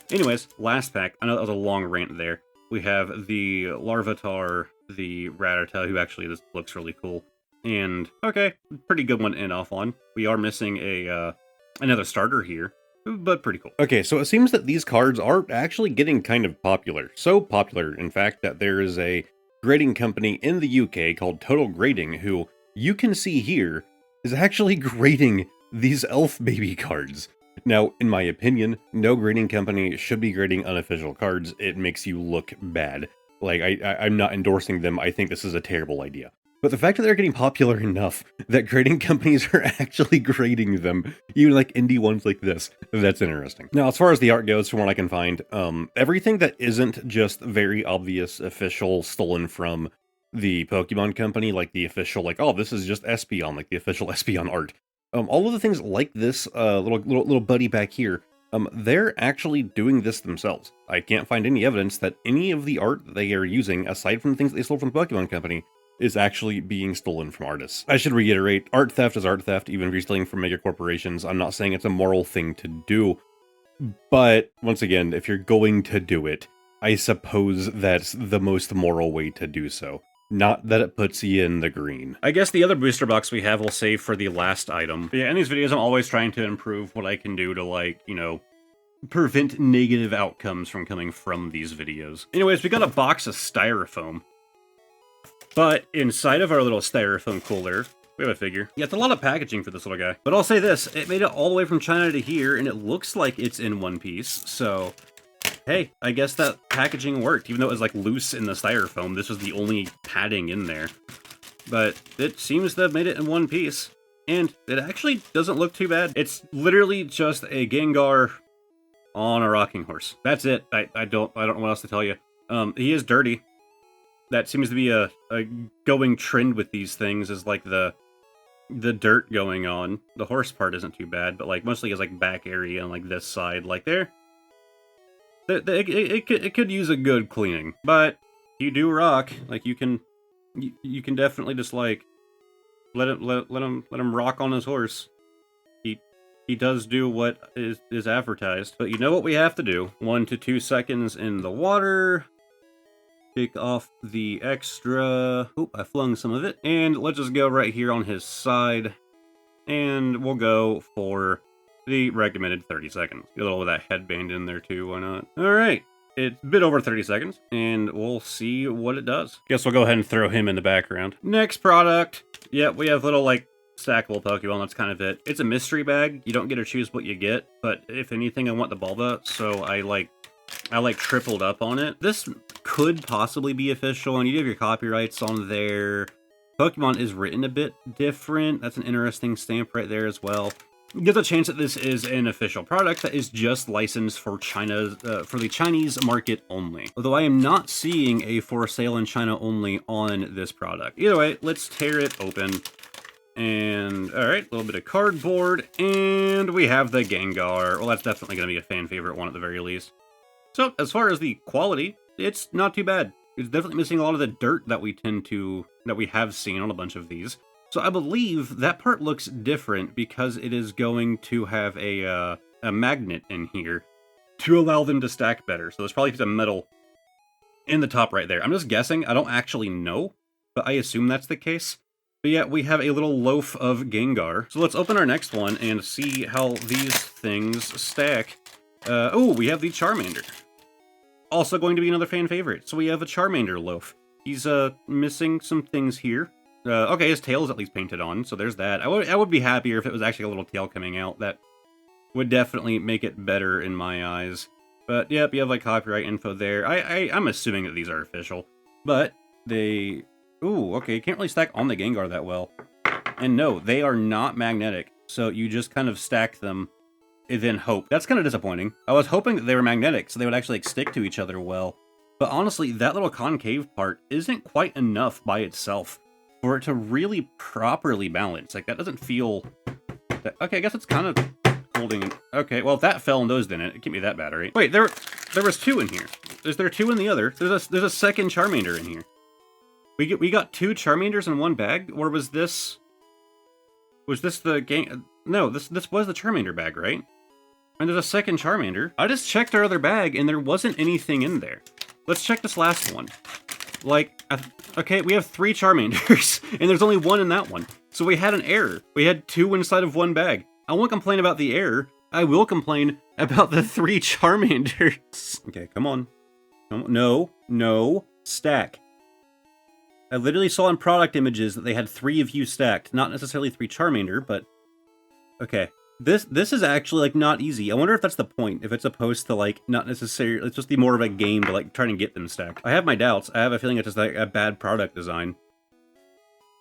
Anyways, last pack. I know that was a long rant there. We have the Larvitar, the Rattata, who actually this looks really cool. And, okay, pretty good one to end off on. We are missing a another starter here, but pretty cool. Okay, so it seems that these cards are actually getting kind of popular. So popular, in fact, that there is a grading company in the UK called Total Grading, who you can see here is actually grading these elf baby cards. Now, in my opinion, no grading company should be grading unofficial cards. It makes you look bad. Like, I'm not endorsing them. I think this is a terrible idea. But the fact that they're getting popular enough that grading companies are actually grading them, even like indie ones like this, that's interesting. Now, as far as the art goes, from what I can find, everything that isn't just very obvious official stolen from the Pokemon company, like the official, like, oh, this is just Espeon, like the official Espeon art. All of the things like this little buddy back here, they're actually doing this themselves. I can't find any evidence that any of the art they are using, aside from the things they stole from the Pokemon company, is actually being stolen from artists. I should reiterate, art theft is art theft, even if you're stealing from mega corporations. I'm not saying it's a moral thing to do, but once again, if you're going to do it, I suppose that's the most moral way to do so. Not that it puts you in the green. I guess the other booster box we have we'll save for the last item. But yeah, in these videos, I'm always trying to improve what I can do to, like, you know, prevent negative outcomes from coming from these videos. Anyways, we got a box of styrofoam. But inside of our little styrofoam cooler, we have a figure. Yeah, it's a lot of packaging for this little guy. But I'll say this, it made it all the way from China to here, and it looks like it's in one piece, so hey, I guess that packaging worked. Even though it was, like, loose in the styrofoam, this was the only padding in there. But it seems to have made it in one piece. And it actually doesn't look too bad. It's literally just a Gengar on a rocking horse. That's it. I don't know what else to tell you. He is dirty. That seems to be a going trend with these things, is like the dirt going on. The horse part isn't too bad, but like mostly his like back area and like this side, like there. It could use a good cleaning, but you do rock. Like you can definitely just like let him rock on his horse. He does do what is advertised, but you know what we have to do? 1 to 2 seconds in the water. Take off the extra. Oop, I flung some of it. And let's just go right here on his side. And we'll go for the recommended 30 seconds. Get a little of that headband in there too, why not? Alright, it's a bit over 30 seconds, and we'll see what it does. Guess we'll go ahead and throw him in the background. Next product. Yep, we have little, like, stackable Pokemon, that's kind of it. It's a mystery bag. You don't get to choose what you get, but if anything, I want the Bulba, so I tripled up on it. This could possibly be official, and you have your copyrights on there. Pokemon is written a bit different. That's an interesting stamp right there as well. There's a chance that this is an official product that is just licensed for for the Chinese market only. Although I am not seeing a for sale in China only on this product. Either way, let's tear it open. And, alright, a little bit of cardboard, and we have the Gengar. Well, that's definitely going to be a fan favorite one at the very least. So, as far as the quality, it's not too bad. It's definitely missing a lot of the dirt that we have seen on a bunch of these. So I believe that part looks different because it is going to have a magnet in here to allow them to stack better. So there's probably a metal in the top right there. I'm just guessing. I don't actually know, but I assume that's the case. But yeah, we have a little loaf of Gengar. So let's open our next one and see how these things stack. Oh, we have the Charmander. Also going to be another fan favorite. So we have a Charmander loaf. He's missing some things here. Okay, his tail is at least painted on, so there's that. I would be happier if it was actually a little tail coming out. That would definitely make it better in my eyes. But yep, you have like copyright info there. I'm assuming that these are official, but they. Ooh, okay, can't really stack on the Gengar that well. And no, they are not magnetic, so you just kind of stack them and then hope. That's kind of disappointing. I was hoping that they were magnetic, so they would actually like, stick to each other well. But honestly, that little concave part isn't quite enough by itself for it to really properly balance. Like, that doesn't feel... Okay, I guess it's kind of holding... Okay, well, if that fell and those didn't, it can't be that bad, right? Wait, there was 2 in here. Is there 2 in the other? There's a second Charmander in here. We got 2 Charmanders in one bag? Or was this... Was this the game... No, this was the Charmander bag, right? And there's a second Charmander. I just checked our other bag, and there wasn't anything in there. Let's check this last one. Like, okay, we have 3 Charmanders, and there's only 1 in that one. So we had an error. We had 2 inside of one bag. I won't complain about the error. I will complain about the 3 Charmanders. Okay, come on. No, stack. I literally saw in product images that they had 3 of you stacked. Not necessarily 3 Charmander, but... Okay. This is actually, like, not easy. I wonder if that's the point. If it's supposed to, like, not necessarily... It's supposed to be more of a game to, like, trying to get them stacked. I have my doubts. I have a feeling it's just, like, a bad product design.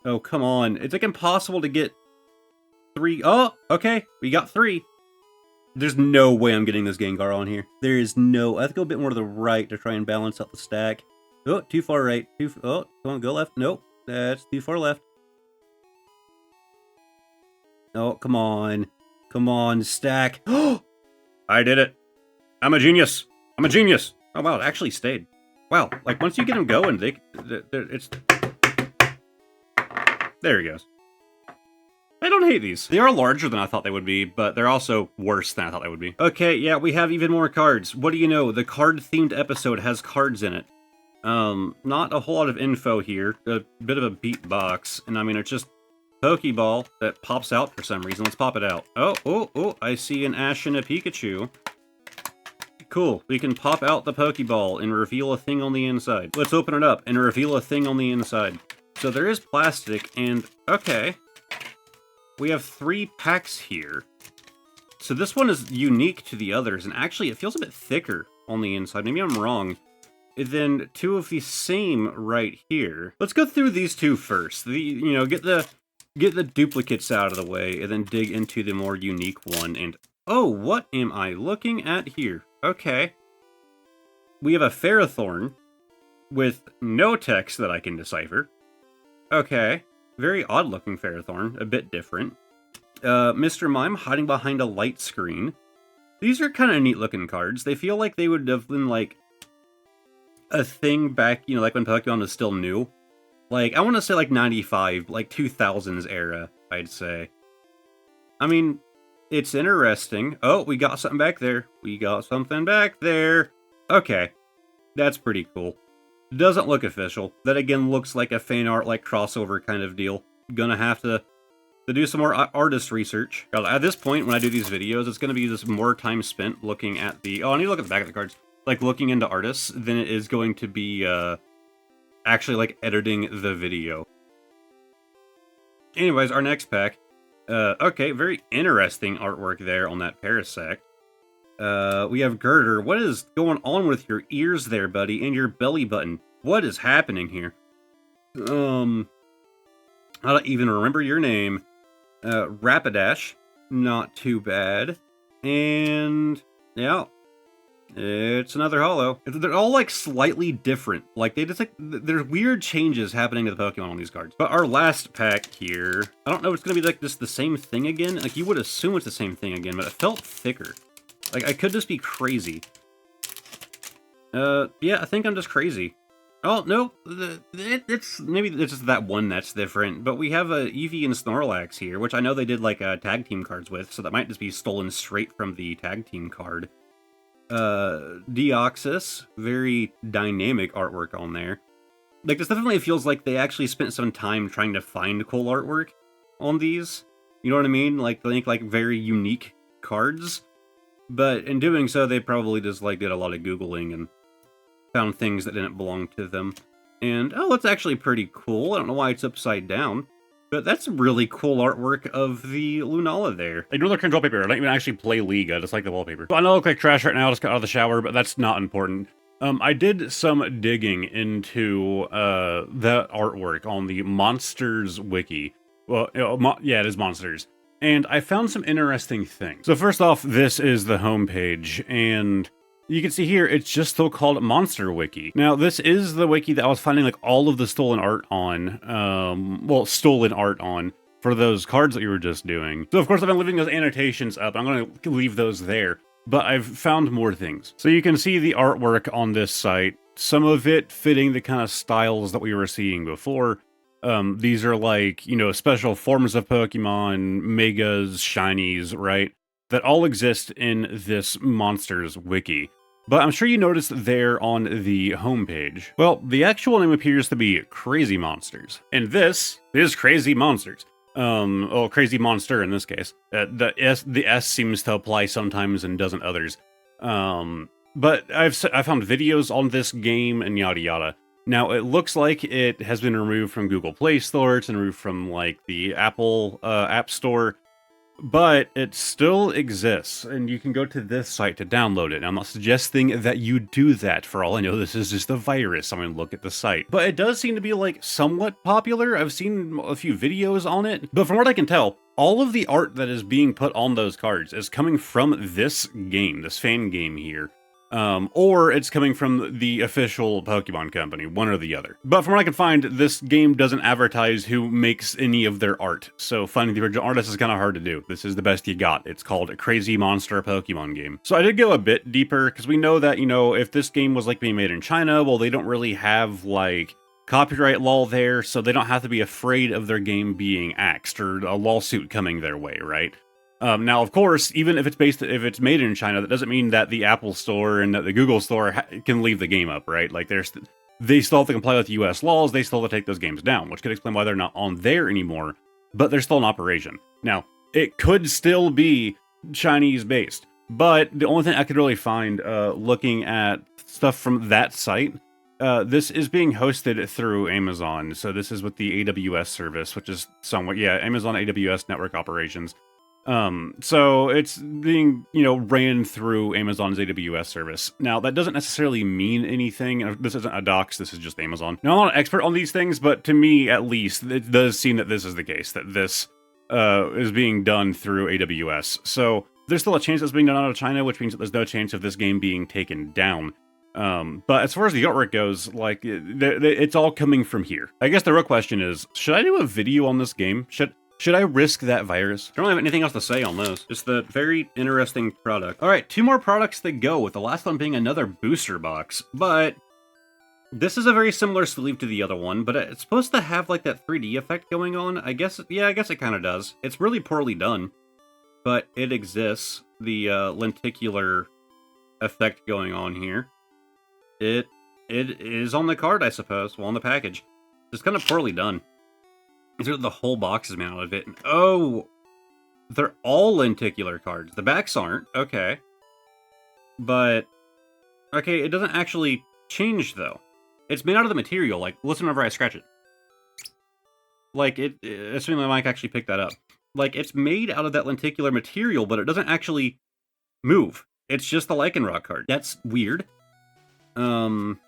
Oh, come on. It's, like, impossible to get 3... Oh, okay. We got 3. There's no way I'm getting this Gengar on here. There is no... I have to go a bit more to the right to try and balance out the stack. Oh, too far right. Oh, come on, go left. Nope, that's too far left. Oh, come on. Come on, stack. Oh, I did it. I'm a genius. I'm a genius. Oh, wow, it actually stayed. Wow, like, once you get them going, it's... There he goes. I don't hate these. They are larger than I thought they would be, but they're also worse than I thought they would be. Okay, yeah, we have even more cards. What do you know? The card-themed episode has cards in it. Not a whole lot of info here. A bit of a beat box, and I mean, it's just Pokeball that pops out for some reason. Let's pop it out. Oh, I see an Ash and a Pikachu. Cool. We can pop out the Pokeball and reveal a thing on the inside. Let's open it up and reveal a thing on the inside. So there is plastic, and okay. We have 3 packs here. So this one is unique to the others, and actually it feels a bit thicker on the inside. Maybe I'm wrong. Then 2 of the same right here. Let's go through these 2 first. Get the duplicates out of the way, and then dig into the more unique one. And oh, what am I looking at here? Okay, we have a Ferrothorn with no text that I can decipher. Okay, very odd looking Ferrothorn, a bit different. Mr. Mime hiding behind a light screen. These are kind of neat looking cards. They feel like they would have been like a thing back, like when Pokemon was still new. Like, I want to say like 95, like 2000s era, I'd say. I mean, it's interesting. Oh, we got something back there. We got something back there. Okay, that's pretty cool. Doesn't look official. That again looks like a fan art, like crossover kind of deal. Gonna have to do some more artist research. At this point, when I do these videos, it's gonna be just more time spent looking at the... Oh, I need to look at the back of the cards. Like, looking into artists than it is going to be, actually, like, editing the video. Anyways, our next pack. Okay, very interesting artwork there on that Parasect. We have Girder. What is going on with your ears there, buddy, and your belly button? What is happening here? I don't even remember your name. Rapidash. Not too bad. And, yeah. It's another holo. They're all, like, slightly different. Like, there's weird changes happening to the Pokemon on these cards. But our last pack here, I don't know if it's gonna be, like, just the same thing again. Like, you would assume it's the same thing again, but it felt thicker. Like, I could just be crazy. Yeah, I think I'm just crazy. Oh, no, maybe it's just that one that's different, but we have a Eevee and Snorlax here, which I know they did, like, tag team cards with, so that might just be stolen straight from the tag team card. Deoxys, very dynamic artwork on there. Like, this definitely feels like they actually spent some time trying to find cool artwork on these. You know what I mean? Like, they make, like, very unique cards. But in doing so, they probably just, like, did a lot of Googling and found things that didn't belong to them. And, oh, that's actually pretty cool. I don't know why it's upside down. But that's really cool artwork of the Lunala there. I do look control paper. I don't even actually play League. I just like the wallpaper. So I know I look like trash right now. I just got out of the shower, but that's not important. I did some digging into that artwork on the Monsters wiki. Well, yeah, it is Monsters. And I found some interesting things. So first off, this is the homepage, and you can see here, it's just still called Monster Wiki. Now, this is the wiki that I was finding like all of the stolen art on, for for those cards that you were just doing. So of course I've been leaving those annotations up. I'm going to leave those there, but I've found more things. So you can see the artwork on this site, some of it fitting the kind of styles that we were seeing before. These are like, you know, special forms of Pokemon, megas, shinies, right? That all exist in this Monsters wiki. But I'm sure you noticed there on the homepage. Well, the actual name appears to be Crazy Monsters. And this is Crazy Monsters. Well, Crazy Monster in this case. The S seems to apply sometimes and doesn't others. But I found videos on this game and yada yada. Now, it looks like it has been removed from Google Play Store, it's been removed from, like, the Apple App Store, but it still exists, and you can go to this site to download it. Now, I'm not suggesting that you do that. For all I know, this is just a virus. I'm going to look at the site. But it does seem to be, like, somewhat popular. I've seen a few videos on it, but from what I can tell, all of the art that is being put on those cards is coming from this game, this fan game here. Or it's coming from the official Pokemon company, one or the other. But from what I can find, this game doesn't advertise who makes any of their art, so finding the original artist is kind of hard to do. This is the best you got. It's called a Crazy Monster Pokemon game. So I did go a bit deeper, because we know that, you know, if this game was like being made in China, well, they don't really have, like, copyright law there, so they don't have to be afraid of their game being axed or a lawsuit coming their way, right? Now, of course, even if it's made in China, that doesn't mean that the Apple Store and that the Google Store can leave the game up, right? Like, they still have to comply with U.S. laws, they still have to take those games down, which could explain why they're not on there anymore, but they're still in operation. Now, it could still be Chinese-based, but the only thing I could really find, looking at stuff from that site, this is being hosted through Amazon, so this is with the AWS service, which is somewhat, yeah, Amazon AWS Network Operations. So it's being, you know, ran through Amazon's AWS service. Now, that doesn't necessarily mean anything. This isn't a docs, this is just Amazon. Now, I'm not an expert on these things, but to me, at least, it does seem that this is the case, that this, is being done through AWS. So there's still a chance it's being done out of China, which means that there's no chance of this game being taken down. But as far as the artwork goes, like, it's all coming from here. I guess the real question is, should I do a video on this game? Should I risk that virus? I don't have anything else to say on those. Just the very interesting product. All right, 2 more products to go, with the last one being another booster box. But this is a very similar sleeve to the other one, but it's supposed to have like that 3D effect going on. I guess it kind of does. It's really poorly done, but it exists. The lenticular effect going on here. It is on the card, I suppose. Well, on the package. It's kind of poorly done. The whole box is made out of it. And, oh, they're all lenticular cards. The backs aren't. Okay. But, okay, it doesn't actually change, though. It's made out of the material. Like, listen whenever I scratch it. Like, assuming my mic actually picked that up. Like, it's made out of that lenticular material, but it doesn't actually move. It's just the Lycanroc card. That's weird.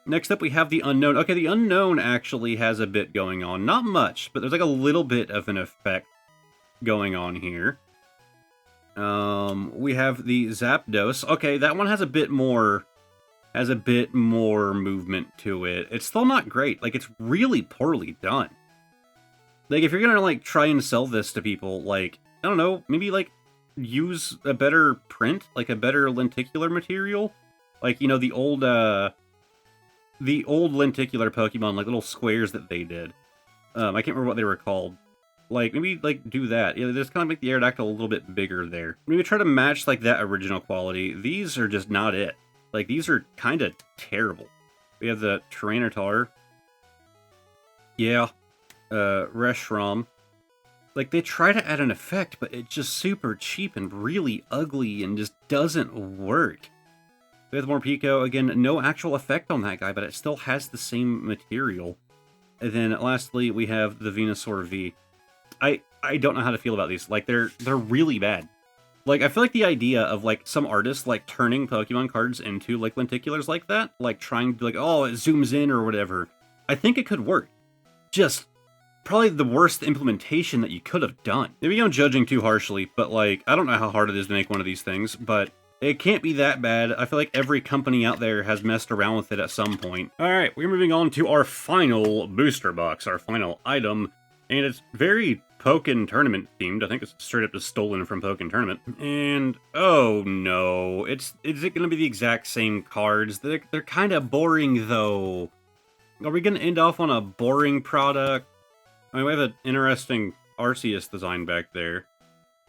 Next up we have the Unknown. Okay, the Unknown actually has a bit going on. Not much, but there's like a little bit of an effect going on here. We have the Zapdos. Okay, that one has a bit more movement to it. It's still not great. Like, it's really poorly done. Like, if you're gonna, like, try and sell this to people, like, I don't know, maybe, like, use a better print, like a better lenticular material. Like, you know, the old lenticular Pokemon, like little squares that they did. I can't remember what they were called. Like, maybe, like, do that. Yeah, just kind of make the Aerodactyl a little bit bigger there. Maybe try to match, like, that original quality. These are just not it. Like, these are kind of terrible. We have the Tyranitar. Yeah. Reshiram. Like, they try to add an effect, but it's just super cheap and really ugly and just doesn't work. We have the Morpeko. Again, no actual effect on that guy, but it still has the same material. And then lastly, we have the Venusaur V. I don't know how to feel about these. Like, they're really bad. Like, I feel like the idea of, like, some artists, like, turning Pokemon cards into, like, lenticulars like that, like, trying to, like, oh, it zooms in or whatever, I think it could work. Just probably the worst implementation that you could have done. Maybe I'm judging too harshly, but, like, I don't know how hard it is to make one of these things, but it can't be that bad. I feel like every company out there has messed around with it at some point. Alright, we're moving on to our final booster box, our final item. And it's very Pokken Tournament themed. I think it's straight up just stolen from Pokken Tournament. And oh no, is it going to be the exact same cards? They're kind of boring though. Are we going to end off on a boring product? I mean, we have an interesting Arceus design back there.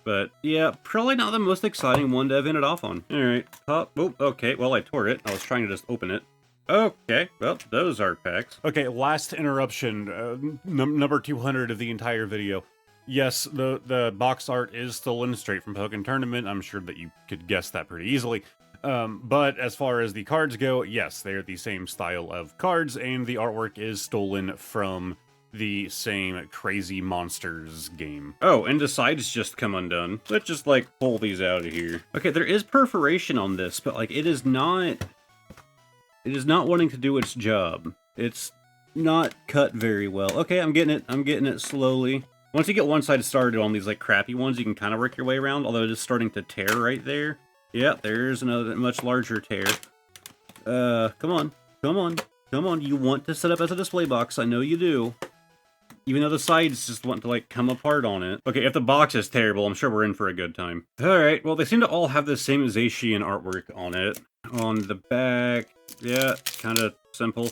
But yeah, probably not the most exciting one to have ended off on. Alright, pop. Oh, okay, well, I tore it. I was trying to just open it. Okay, well, those are packs. Okay, last interruption. Number 200 of the entire video. Yes, the box art is stolen straight from Pokken Tournament. I'm sure that you could guess that pretty easily. But as far as the cards go, yes, they're the same style of cards, and the artwork is stolen from the same Crazy Monsters game. Oh, and the sides just come undone. Let's just, like, pull these out of here. Okay, there is perforation on this, but, like, it is not wanting to do its job. It's not cut very well. Okay, I'm getting it slowly. Once you get one side started on these, like, crappy ones, you can kind of work your way around, although it is starting to tear right there. Yeah, there's another much larger tear. Come on. You want to set up as a display box, I know you do. Even though the sides just want to, like, come apart on it. Okay, if the box is terrible, I'm sure we're in for a good time. Alright, well, they seem to all have the same Zacian artwork on it. On the back, yeah, it's kind of simple.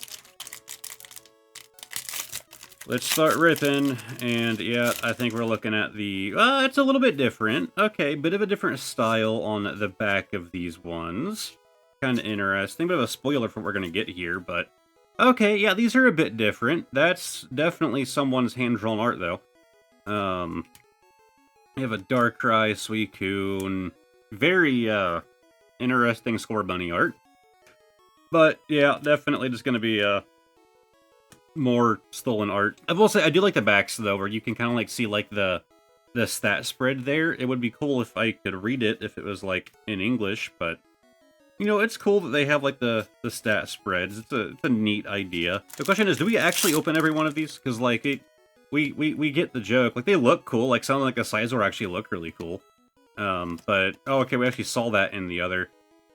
Let's start ripping, and yeah, I think we're looking at the... it's a little bit different. Okay, bit of a different style on the back of these ones. Kind of interesting. Bit of a spoiler for what we're going to get here, but... Okay, yeah, these are a bit different. That's definitely someone's hand-drawn art, though. We have a Darkrai, Suicune, very, interesting Score Bunny art. But, yeah, definitely just gonna be, more stolen art. I will say, I do like the backs, though, where you can kind of, like, see, like, the stat spread there. It would be cool if I could read it, if it was, like, in English, but... You know, it's cool that they have, like, the stat spreads. It's a neat idea. The question is, do we actually open every one of these? Because, like, we get the joke. Like, they look cool. Like, some, like, the sides will actually look really cool. But, oh, okay, we actually saw that in the other.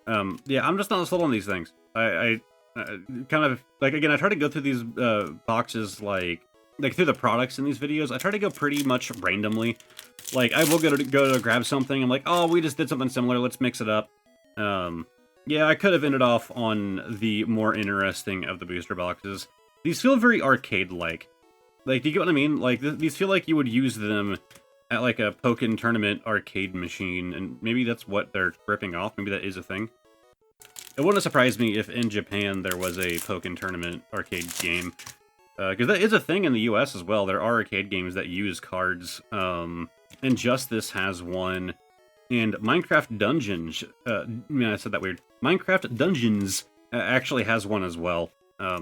Yeah, I'm just not sold on these things. I kind of, like, again, I try to go through these, boxes, like, through the products in these videos. I try to go pretty much randomly. Like, I will go to grab something. I'm like, oh, we just did something similar. Let's mix it up. Yeah, I could have ended off on the more interesting of the booster boxes. These feel very arcade-like. Like, do you get what I mean? Like, these feel like you would use them at, like, a Pokken Tournament arcade machine, and maybe that's what they're ripping off. Maybe that is a thing. It wouldn't surprise me if in Japan there was a Pokken Tournament arcade game. Because that is a thing in the US as well. There are arcade games that use cards. Injustice has one. And Minecraft Dungeons, I said that weird. Minecraft Dungeons actually has one as well.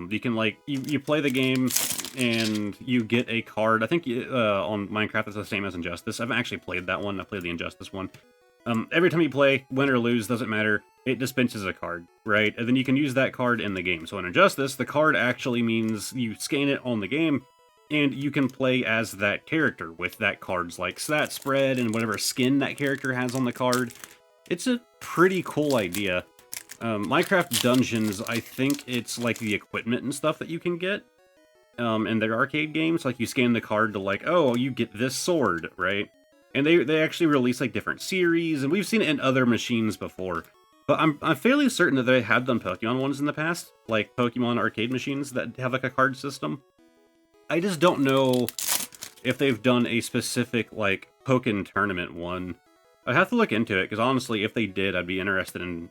You can, like, you play the game, and you get a card. I think on Minecraft it's the same as Injustice. I haven't actually played that one. I played the Injustice one. Every time you play, win or lose, doesn't matter. It dispenses a card, right? And then you can use that card in the game. So in Injustice, the card actually means you scan it on the game, and you can play as that character with that card's, like, stat spread and whatever skin that character has on the card. It's a pretty cool idea. Minecraft Dungeons, I think it's, like, the equipment and stuff that you can get in their arcade games. Like, you scan the card to, like, oh, you get this sword, right? And they actually release, like, different series, and we've seen it in other machines before. But I'm fairly certain that they have done Pokemon ones in the past, like Pokemon arcade machines that have, like, a card system. I just don't know if they've done a specific, like, Pokken Tournament one. I'd have to look into it, because honestly, if they did, I'd be interested in,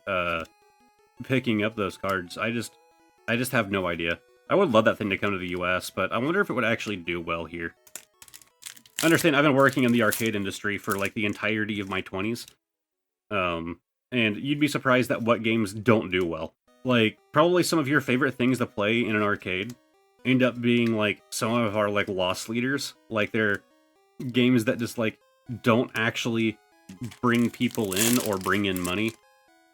picking up those cards. I just have no idea. I would love that thing to come to the US, but I wonder if it would actually do well here. I understand, I've been working in the arcade industry for, like, the entirety of my 20s. And you'd be surprised at what games don't do well. Like, probably some of your favorite things to play in an arcade end up being, like, some of our, like, loss leaders. Like, they're games that just, like, don't actually bring people in or bring in money.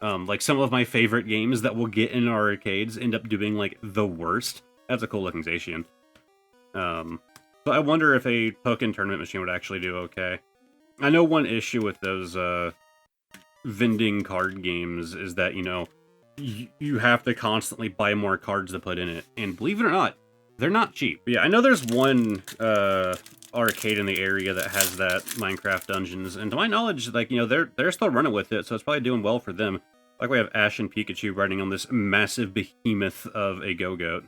Like, some of my favorite games that we'll get in our arcades end up doing, like, the worst. That's a cool-looking Zacian. But I wonder if a Pokken Tournament machine would actually do okay. I know one issue with those, vending card games is that, you know, you have to constantly buy more cards to put in it. And believe it or not, they're not cheap. Yeah, I know there's one arcade in the area that has that Minecraft Dungeons, and to my knowledge, like, you know, they're still running with it, so it's probably doing well for them. Like, we have Ash and Pikachu riding on this massive behemoth of a Go-Goat.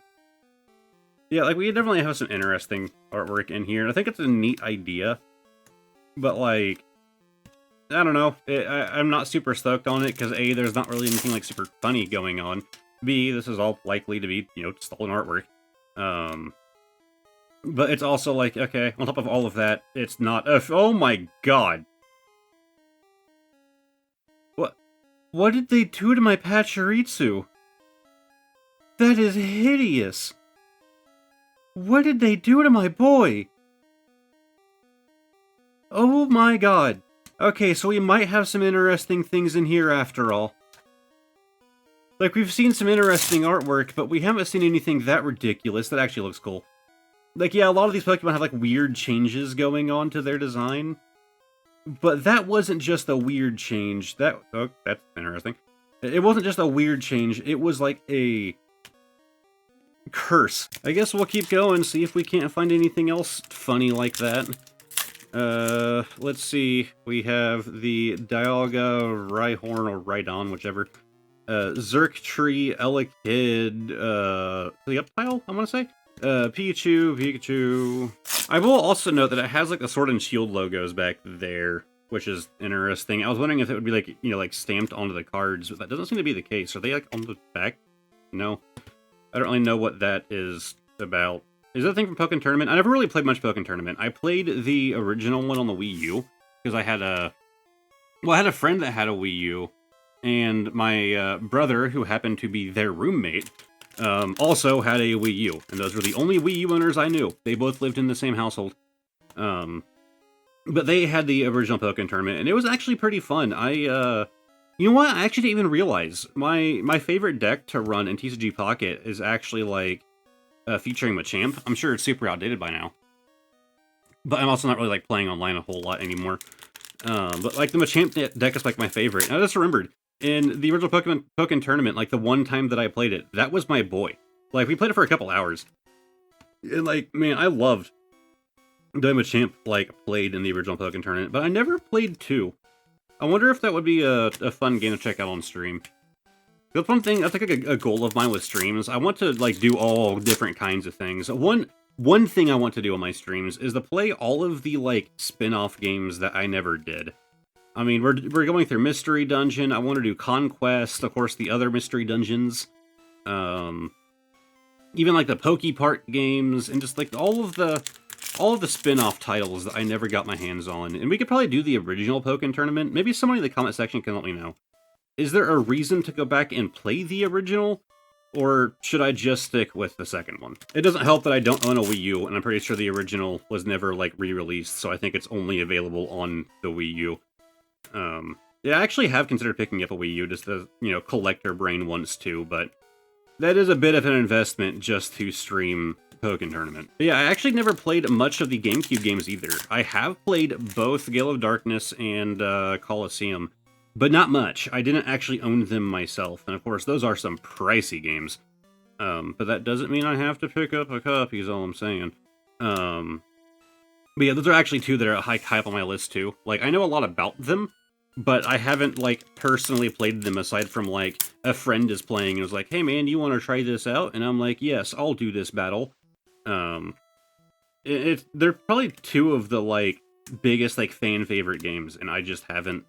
Yeah, like, we definitely have some interesting artwork in here, and I think it's a neat idea. But, like, I don't know. I'm not super stoked on it, because A, there's not really anything, like, super funny going on. B, this is all likely to be, you know, stolen artwork. But it's also like, okay, on top of all of that, it's not... oh my god! What did they do to my Pachirisu? That is hideous! What did they do to my boy? Oh my god. Okay, so we might have some interesting things in here after all. Like, we've seen some interesting artwork, but we haven't seen anything that ridiculous. That actually looks cool. Like, yeah, a lot of these Pokemon have, like, weird changes going on to their design. But that wasn't just a weird change. Oh, that's interesting. It wasn't just a weird change. It was like a curse. I guess we'll keep going, see if we can't find anything else funny like that. Let's see. We have the Dialga, Rhyhorn, or Rhydon, whichever. Zergtree, Elekid, Reptile, I want to say? Pikachu. I will also note that it has, like, the Sword and Shield logos back there, which is interesting. I was wondering if it would be, like, you know, like, stamped onto the cards, but that doesn't seem to be the case. Are they, like, on the back? No. I don't really know what that is about. Is that a thing from Pokémon Tournament? I never really played much Pokémon Tournament. I played the original one on the Wii U, because I had a friend that had a Wii U, and my brother, who happened to be their roommate, also had a Wii U, and those were the only Wii U owners I knew. They both lived in the same household. But they had the original Pokémon Tournament, and it was actually pretty fun. You know what? I actually didn't even realize. My favorite deck to run in TCG Pocket is actually, like, featuring Machamp. I'm sure it's super outdated by now. But I'm also not really, like, playing online a whole lot anymore. But, like, the Machamp deck is, like, my favorite. And I just remembered, in the original Pokémon Tournament, like, the one time that I played it, that was my boy. Like, we played it for a couple hours. And, like, man, I loved the Machamp, like, played in the original Pokémon Tournament, but I never played 2. I wonder if that would be a fun game to check out on stream. That's one thing, that's like a goal of mine with streams. I want to, like, do all different kinds of things. One thing I want to do on my streams is to play all of the, like, spin-off games that I never did. I mean, we're going through Mystery Dungeon. I want to do Conquest, of course, the other Mystery Dungeons. Even, like, the Pokepart games, and just, like, all of the spin-off titles that I never got my hands on. And we could probably do the original Pokémon Tournament. Maybe somebody in the comment section can let me know. Is there a reason to go back and play the original? Or should I just stick with the second one? It doesn't help that I don't own a Wii U, and I'm pretty sure the original was never, like, re-released, so I think it's only available on the Wii U. Yeah, I actually have considered picking up a Wii U just as, you know, collector brain wants to, but that is a bit of an investment just to stream Pokémon Tournament. But yeah, I actually never played much of the GameCube games either. I have played both Gale of Darkness and Colosseum, but not much. I didn't actually own them myself, and of course, those are some pricey games. But that doesn't mean I have to pick up a copy, is all I'm saying. But yeah, those are actually 2 that are high up on my list too. Like, I know a lot about them, but I haven't, like, personally played them aside from, like, a friend is playing and was like, hey man, you want to try this out? And I'm like, yes, I'll do this battle. They're probably 2 of the, like, biggest, like, fan favorite games, and I just haven't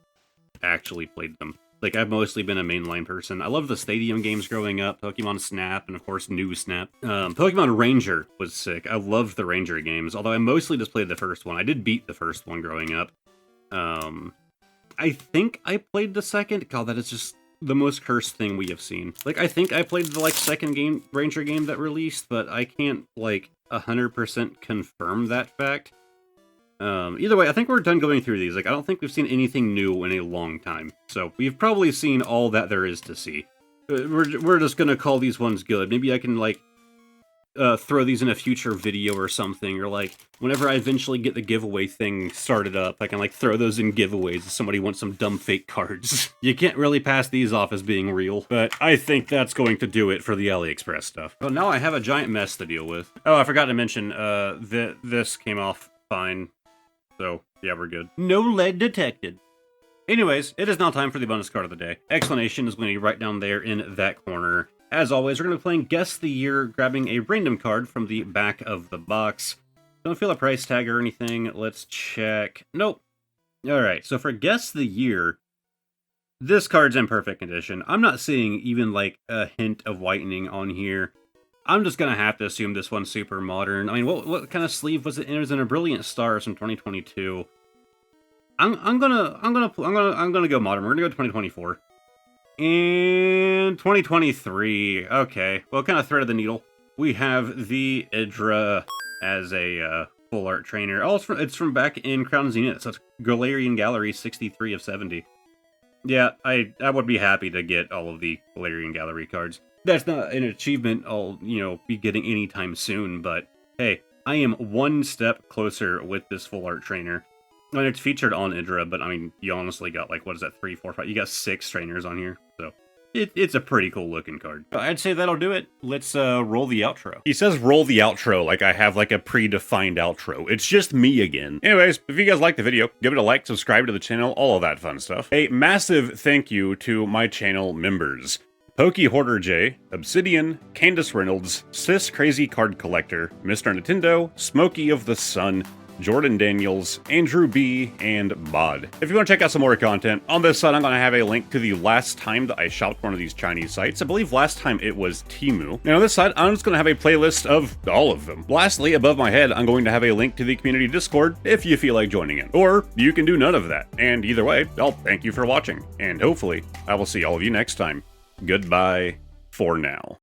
actually played them. Like, I've mostly been a mainline person. I love the Stadium games growing up, Pokemon Snap, and of course, New Snap. Pokemon Ranger was sick. I loved the Ranger games, although I mostly just played the first one. I did beat the first one growing up. I think I played the second. God, that is just the most cursed thing we have seen. Like, I think I played the, like, second Ranger game that released, but I can't, like, 100% confirm that fact. Either way, I think we're done going through these. Like, I don't think we've seen anything new in a long time. So, we've probably seen all that there is to see. We're just gonna call these ones good. Maybe I can, like, throw these in a future video or something, or like whenever I eventually get the giveaway thing started up, I can like throw those in giveaways if somebody wants some dumb fake cards. You can't really pass these off as being real, but I think that's going to do it for the AliExpress stuff. Well, now I have a giant mess to deal with. Oh, I forgot to mention, this came off fine, so yeah, we're good. No lead detected. Anyways, it is now time for the bonus card of the day. Explanation is going to be right down there in that corner. As always, we're going to be playing Guess the Year, grabbing a random card from the back of the box. Don't feel a price tag or anything. Let's check. Nope. Alright, so for Guess the Year, this card's in perfect condition. I'm not seeing even like a hint of whitening on here. I'm just going to have to assume this one's super modern. I mean, what kind of sleeve was it in? It was in a Brilliant Stars from 2022. I'm gonna go modern. We're gonna go 2024. And 2023. Okay. Well, kind of threaded the needle. We have the Idra as a full art trainer. Oh, it's from back in Crown Zenith. So it's Galarian Gallery 63 of 70. Yeah, I would be happy to get all of the Galarian Gallery cards. That's not an achievement I'll, be getting anytime soon, but hey, I am one step closer with this full art trainer. I mean, it's featured on Idra, but I mean, you honestly got like, what is that, 3, 4, 5? You got 6 trainers on here, so it's a pretty cool looking card. I'd say that'll do it. Let's roll the outro. He says roll the outro like I have like a predefined outro. It's just me again. Anyways, if you guys liked the video, give it a like, subscribe to the channel, all of that fun stuff. A massive thank you to my channel members. Pokey Hoarder J, Obsidian, Candace Reynolds, Sis Crazy Card Collector, Mr. Nintendo, Smokey of the Sun, Jordan Daniels, Andrew B, and Bod. If you want to check out some more content, on this side I'm going to have a link to the last time that I shopped one of these Chinese sites. I believe last time it was Temu. And on this side, I'm just going to have a playlist of all of them. Lastly, above my head, I'm going to have a link to the community Discord if you feel like joining in. Or you can do none of that. And either way, I'll thank you for watching. And hopefully, I will see all of you next time. Goodbye for now.